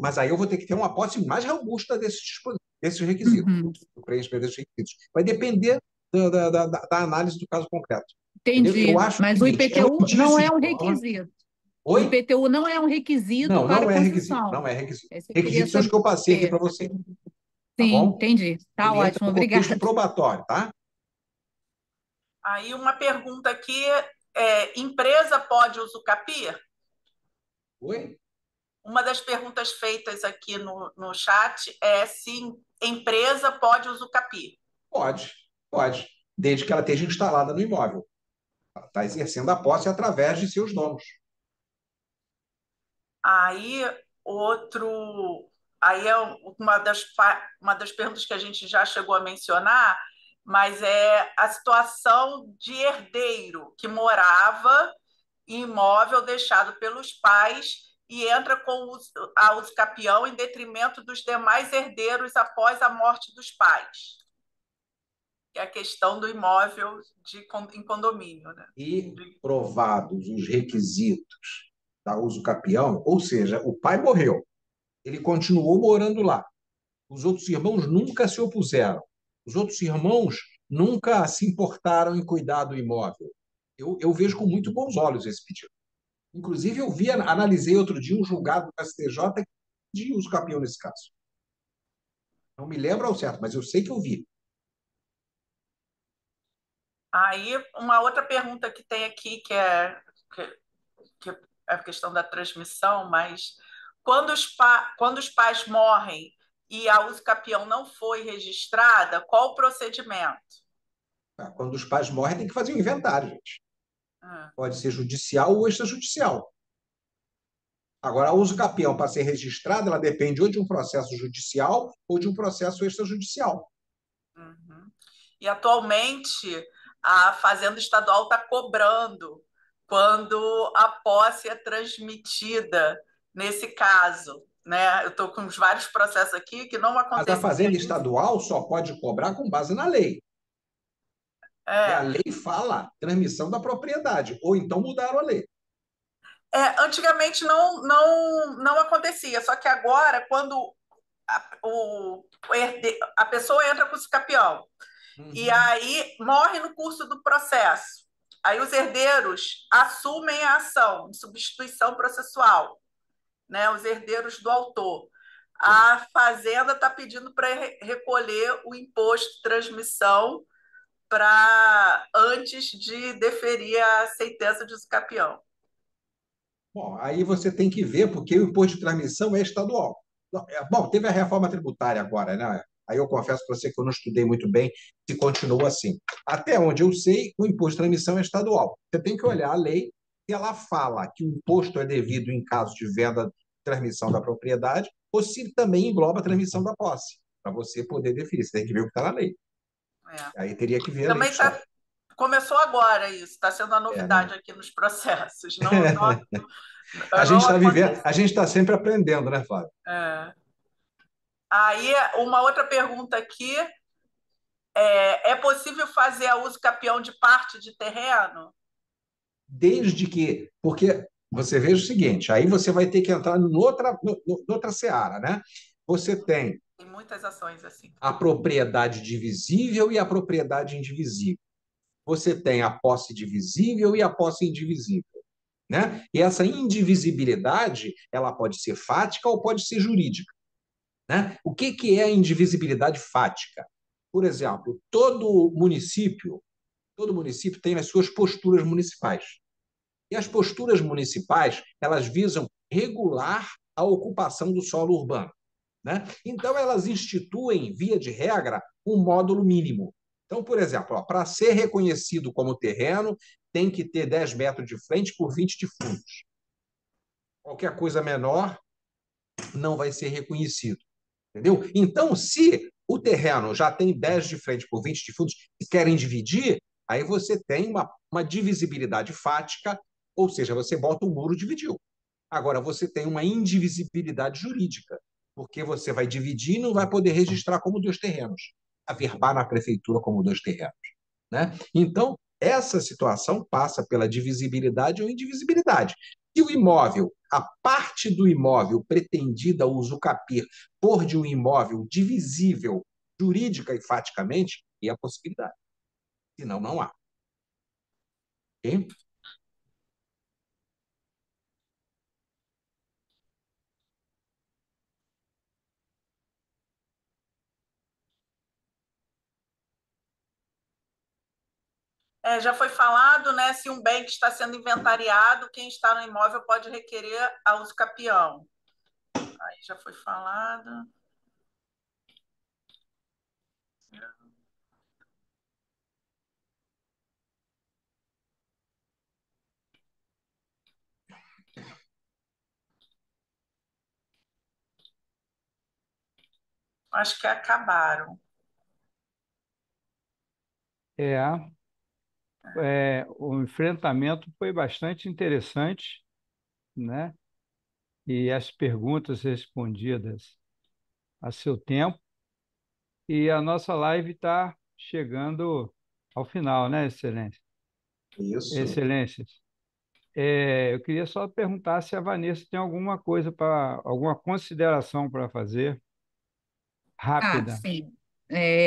[SPEAKER 2] mas aí eu vou ter que ter uma posse mais robusta desses requisitos,
[SPEAKER 4] Uhum.
[SPEAKER 2] do preenchimento desses requisitos. Vai depender da análise do caso concreto. Entendeu? Eu
[SPEAKER 4] Entendi.
[SPEAKER 2] acho o
[SPEAKER 4] Mas o
[SPEAKER 2] seguinte, é um
[SPEAKER 4] IPTU não
[SPEAKER 2] indício
[SPEAKER 4] é
[SPEAKER 2] de
[SPEAKER 4] um
[SPEAKER 2] prova.
[SPEAKER 4] requisito. O
[SPEAKER 2] Oi?
[SPEAKER 4] IPTU não é um requisito
[SPEAKER 2] Não,
[SPEAKER 4] para
[SPEAKER 2] não é requisito,
[SPEAKER 4] concessão.
[SPEAKER 2] não é requisito.
[SPEAKER 4] Esse eu queria
[SPEAKER 2] Requisitos são os que eu passei aqui
[SPEAKER 4] saber.
[SPEAKER 2] para você, tá
[SPEAKER 4] Sim,
[SPEAKER 2] bom?
[SPEAKER 4] entendi. Tá
[SPEAKER 2] Ele entra
[SPEAKER 4] ótimo,
[SPEAKER 2] no contexto
[SPEAKER 4] obrigada.
[SPEAKER 2] probatório, tá?
[SPEAKER 3] Aí uma pergunta aqui, empresa pode usucapiar?
[SPEAKER 2] Oi?
[SPEAKER 3] Uma das perguntas feitas aqui no chat é se empresa pode usucapiar.
[SPEAKER 2] Pode, pode, desde que ela esteja instalada no imóvel. Ela está exercendo a posse através de seus donos.
[SPEAKER 3] Aí outro, aí é uma das perguntas que a gente já chegou a mencionar, mas é a situação de herdeiro que morava em imóvel deixado pelos pais e entra com a usucapião em detrimento dos demais herdeiros após a morte dos pais. Que é a questão do imóvel em condomínio, né?
[SPEAKER 2] E provados os requisitos da uso capião, ou seja, o pai morreu, ele continuou morando lá. Os outros irmãos nunca se opuseram. Os outros irmãos nunca se importaram em cuidar do imóvel. Eu vejo com muito bons olhos esse pedido. Inclusive, analisei outro dia um julgado do STJ de uso capião nesse caso. Não me lembro ao certo, mas eu sei que eu vi.
[SPEAKER 3] Aí, uma outra pergunta que tem aqui, que é a questão da transmissão, mas quando os pais morrem e a usucapião não foi registrada, qual o procedimento?
[SPEAKER 2] Tá? Quando os pais morrem, tem que fazer um inventário, gente.
[SPEAKER 3] Ah,
[SPEAKER 2] Pode ser judicial ou extrajudicial. Agora, a uso capião, para ser registrada, ela depende ou de um processo judicial ou de um processo extrajudicial.
[SPEAKER 3] uhum. E atualmente a Fazenda Estadual está cobrando quando a posse é transmitida nesse caso. Né? Eu estou com vários processos aqui que não
[SPEAKER 2] Mas a
[SPEAKER 3] aconteceram.
[SPEAKER 2] Fazenda Estadual só pode cobrar com base na lei. E a
[SPEAKER 3] É,
[SPEAKER 2] lei fala transmissão da propriedade, ou então mudaram a lei.
[SPEAKER 3] antigamente não acontecia, só que agora, quando a pessoa entra com esse capião e
[SPEAKER 2] Uhum.
[SPEAKER 3] aí morre no curso do processo, aí os herdeiros assumem a ação de substituição processual, né? Os herdeiros do autor. a Fazenda está pedindo para recolher o imposto de transmissão para antes de deferir a sentença de usucapião.
[SPEAKER 2] Bom, aí você tem que ver, porque o imposto de transmissão é estadual. Bom, teve a reforma tributária agora, né? Aí eu confesso para você que eu não estudei muito bem se continua assim. Até onde eu sei, o imposto de transmissão é estadual. Você tem que olhar a lei, se ela fala que o imposto é devido em caso de venda, transmissão da propriedade, ou se também engloba a transmissão da posse, para você poder definir. Você tem que ver o que está na lei.
[SPEAKER 3] É.
[SPEAKER 2] Aí teria que ver a lei
[SPEAKER 3] Também
[SPEAKER 2] só.
[SPEAKER 3] começou agora isso, está sendo a
[SPEAKER 2] É, né?
[SPEAKER 3] novidade aqui nos processos. Não,
[SPEAKER 2] A gente
[SPEAKER 3] não
[SPEAKER 2] está vivendo,
[SPEAKER 3] aconteceu.
[SPEAKER 2] a gente está sempre aprendendo, né, Flávio?
[SPEAKER 3] É. Aí, uma outra pergunta aqui é possível fazer a uso capião de parte de terreno?
[SPEAKER 2] Desde que, porque você veja o seguinte, aí você vai ter que entrar noutra seara, né? Você tem
[SPEAKER 3] Tem muitas ações assim.
[SPEAKER 2] a propriedade divisível e a propriedade indivisível. Você tem a posse divisível e a posse indivisível, né? E essa indivisibilidade, ela pode ser fática ou pode ser jurídica, né? O que é a indivisibilidade fática? Por exemplo, todo município tem as suas posturas municipais. E as posturas municipais, elas visam regular a ocupação do solo urbano, né? Então, elas instituem, via de regra, um módulo mínimo. Então, por exemplo, para ser reconhecido como terreno, tem que ter 10 metros de frente por 20 de fundos. Qualquer coisa menor não vai ser reconhecido. Entendeu? Então, se o terreno já tem 10 de frente por 20 de fundos e querem dividir, aí você tem uma divisibilidade fática, ou seja, você bota o muro e dividiu. Agora, você tem uma indivisibilidade jurídica, porque você vai dividir e não vai poder registrar como dois terrenos, averbar na prefeitura como dois terrenos, né? Então, essa situação passa pela divisibilidade ou indivisibilidade. Se o imóvel, a parte do imóvel pretendida ao usucapir for de um imóvel divisível jurídica e faticamente, é a possibilidade. Senão, não há. Ok?
[SPEAKER 3] Já foi falado, né? Se um bem que está sendo inventariado, quem está no imóvel pode requerer a uso capião. Aí já foi falado. Acho que acabaram.
[SPEAKER 5] É, o enfrentamento foi bastante interessante, né? E as perguntas respondidas a seu tempo. E a nossa live está chegando ao final, né, Excelência?
[SPEAKER 2] Isso.
[SPEAKER 5] Excelências. Eu queria só perguntar se a Vanessa tem alguma coisa alguma consideração para fazer,
[SPEAKER 4] Ah,
[SPEAKER 5] rápida.
[SPEAKER 4] sim.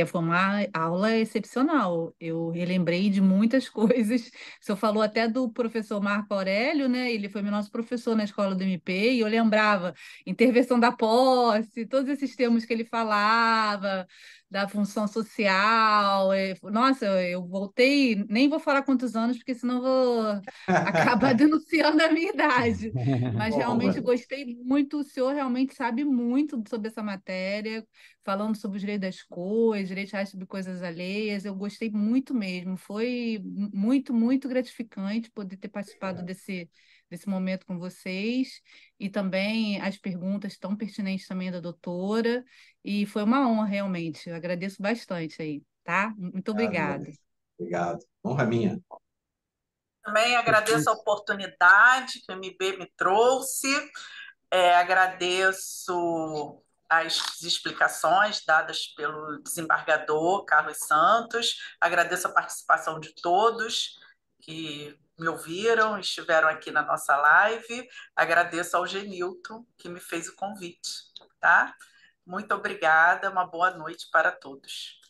[SPEAKER 4] Foi uma aula excepcional. Eu relembrei de muitas coisas. O senhor falou até do professor Marco Aurélio, né? Ele foi meu nosso professor na escola do MP, e eu lembrava intervenção da posse, todos esses termos que ele falava, da função social. Nossa, eu voltei, nem vou falar quantos anos, porque senão eu vou acabar denunciando a minha idade. Mas realmente
[SPEAKER 2] Bom,
[SPEAKER 4] gostei muito, o senhor realmente sabe muito sobre essa matéria, falando sobre os direitos das coisas, direitos reais sobre coisas alheias. Eu gostei muito mesmo. Foi muito, muito gratificante poder ter participado desse momento com vocês, e também as perguntas tão pertinentes também da doutora. E foi uma honra, realmente. Eu agradeço bastante aí, tá? Muito
[SPEAKER 2] obrigado,
[SPEAKER 4] obrigada.
[SPEAKER 2] Vanessa. Obrigado. Honra minha.
[SPEAKER 3] Também agradeço a oportunidade que o MB me trouxe. Agradeço as explicações dadas pelo desembargador Carlos Santos. Agradeço a participação de todos que me ouviram, estiveram aqui na nossa live. Agradeço ao Genilton, que me fez o convite. Tá? Muito obrigada, uma boa noite para todos.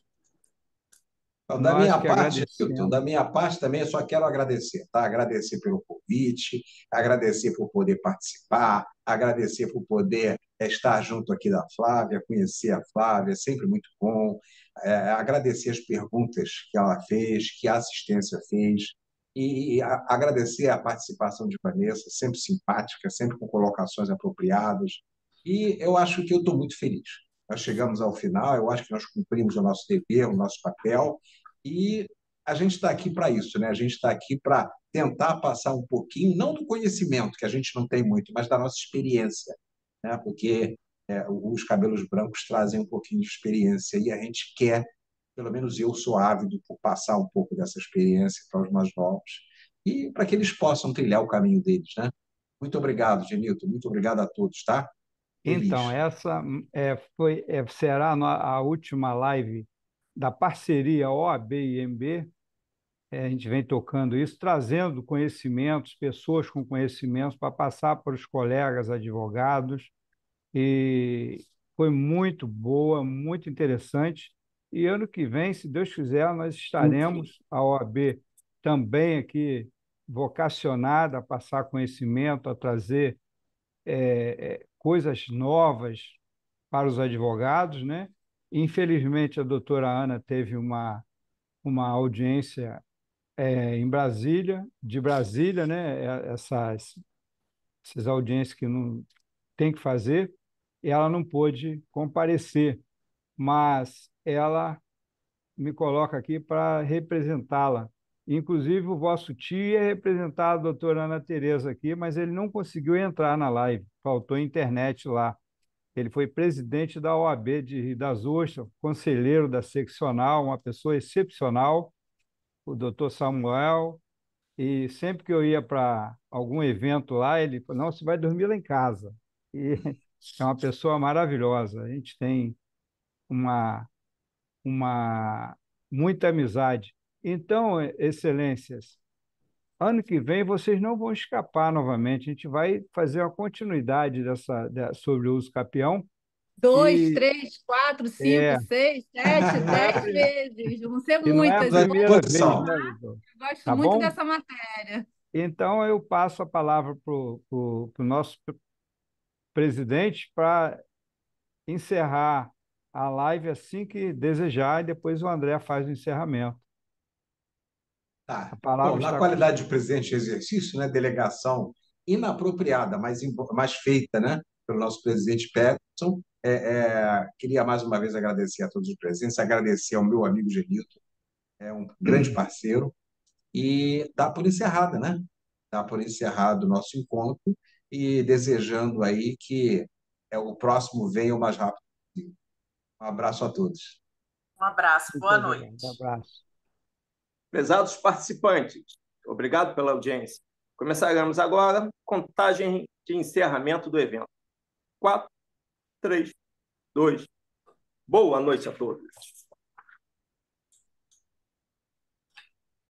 [SPEAKER 2] Então, da
[SPEAKER 5] Nós
[SPEAKER 2] minha
[SPEAKER 5] que
[SPEAKER 2] parte, Hilton,
[SPEAKER 5] agradecemos.
[SPEAKER 2] da minha parte também eu só quero agradecer, tá? Agradecer pelo convite, agradecer por poder participar, agradecer por poder estar junto aqui da Flávia, conhecer a Flávia, é sempre muito bom. Agradecer as perguntas que ela fez, que a assistência fez, e agradecer a participação de Vanessa, sempre simpática, sempre com colocações apropriadas. E eu acho que eu estou muito feliz. Nós chegamos ao final, eu acho que nós cumprimos o nosso dever, o nosso papel, e a gente está aqui para isso, né? A gente está aqui para tentar passar um pouquinho, não do conhecimento, que a gente não tem muito, mas da nossa experiência, né? Porque os cabelos brancos trazem um pouquinho de experiência e a gente quer, pelo menos eu sou ávido por passar um pouco dessa experiência para os mais novos e para que eles possam trilhar o caminho deles, né? Muito obrigado, Genilton. Muito obrigado a todos, tá?
[SPEAKER 5] Então,
[SPEAKER 2] Feliz.
[SPEAKER 5] essa será a última live da parceria OAB e IMB. A gente vem tocando isso, trazendo conhecimentos, pessoas com conhecimentos para passar para os colegas advogados. E foi muito boa, muito interessante. E ano que vem, se Deus quiser, nós estaremos, a OAB também aqui, vocacionada a passar conhecimento, a trazer coisas novas para os advogados, né? Infelizmente, a doutora Ana teve uma audiência em Brasília, de Brasília, né? Essas audiências que não tem que fazer, e ela não pôde comparecer, mas ela me coloca aqui para representá-la. Inclusive, o vosso tio ia representar a doutora Ana Tereza aqui, mas ele não conseguiu entrar na live, faltou internet lá. Ele foi presidente da OAB de Rio das Ostras, conselheiro da seccional, uma pessoa excepcional, o doutor Samuel, e sempre que eu ia para algum evento lá, ele falou, não, você vai dormir lá em casa. E é uma pessoa maravilhosa. A gente tem uma, uma muita amizade. Então, excelências, ano que vem vocês não vão escapar novamente. A gente vai fazer uma continuidade sobre o uso capião.
[SPEAKER 4] Dois,
[SPEAKER 5] E,
[SPEAKER 4] três, quatro, cinco,
[SPEAKER 5] é,
[SPEAKER 4] seis,
[SPEAKER 5] e
[SPEAKER 4] sete,
[SPEAKER 5] não é a,
[SPEAKER 4] 10 vezes. Vão ser
[SPEAKER 5] e não é a
[SPEAKER 4] muitas. Eu
[SPEAKER 5] primeira vez,
[SPEAKER 2] Posição.
[SPEAKER 5] né, doutor?
[SPEAKER 4] gosto
[SPEAKER 5] Tá
[SPEAKER 4] muito
[SPEAKER 5] bom?
[SPEAKER 4] dessa matéria.
[SPEAKER 5] Então, eu passo a palavra para o nosso presidente para encerrar a live assim que desejar e depois o André faz o encerramento.
[SPEAKER 2] Tá.
[SPEAKER 5] A
[SPEAKER 2] Bom,
[SPEAKER 5] palavra
[SPEAKER 2] na
[SPEAKER 5] está com o
[SPEAKER 2] qualidade de
[SPEAKER 5] senhor.
[SPEAKER 2] presidente de exercício, né, delegação inapropriada, mas feita, né, pelo nosso presidente Peterson, queria mais uma vez agradecer a todos os presentes, agradecer ao meu amigo Genilton, é um grande parceiro, e dar por encerrada, né? Dar por encerrado o nosso encontro e desejando aí que o próximo venha o mais rápido possível. Um abraço a todos.
[SPEAKER 3] Um abraço,
[SPEAKER 5] Muito
[SPEAKER 3] boa
[SPEAKER 5] obrigado. Um
[SPEAKER 3] noite.
[SPEAKER 5] abraço.
[SPEAKER 6] Prezados participantes, obrigado pela audiência. Começaremos agora contagem de encerramento do evento. 4, 3, 2. Boa noite a todos.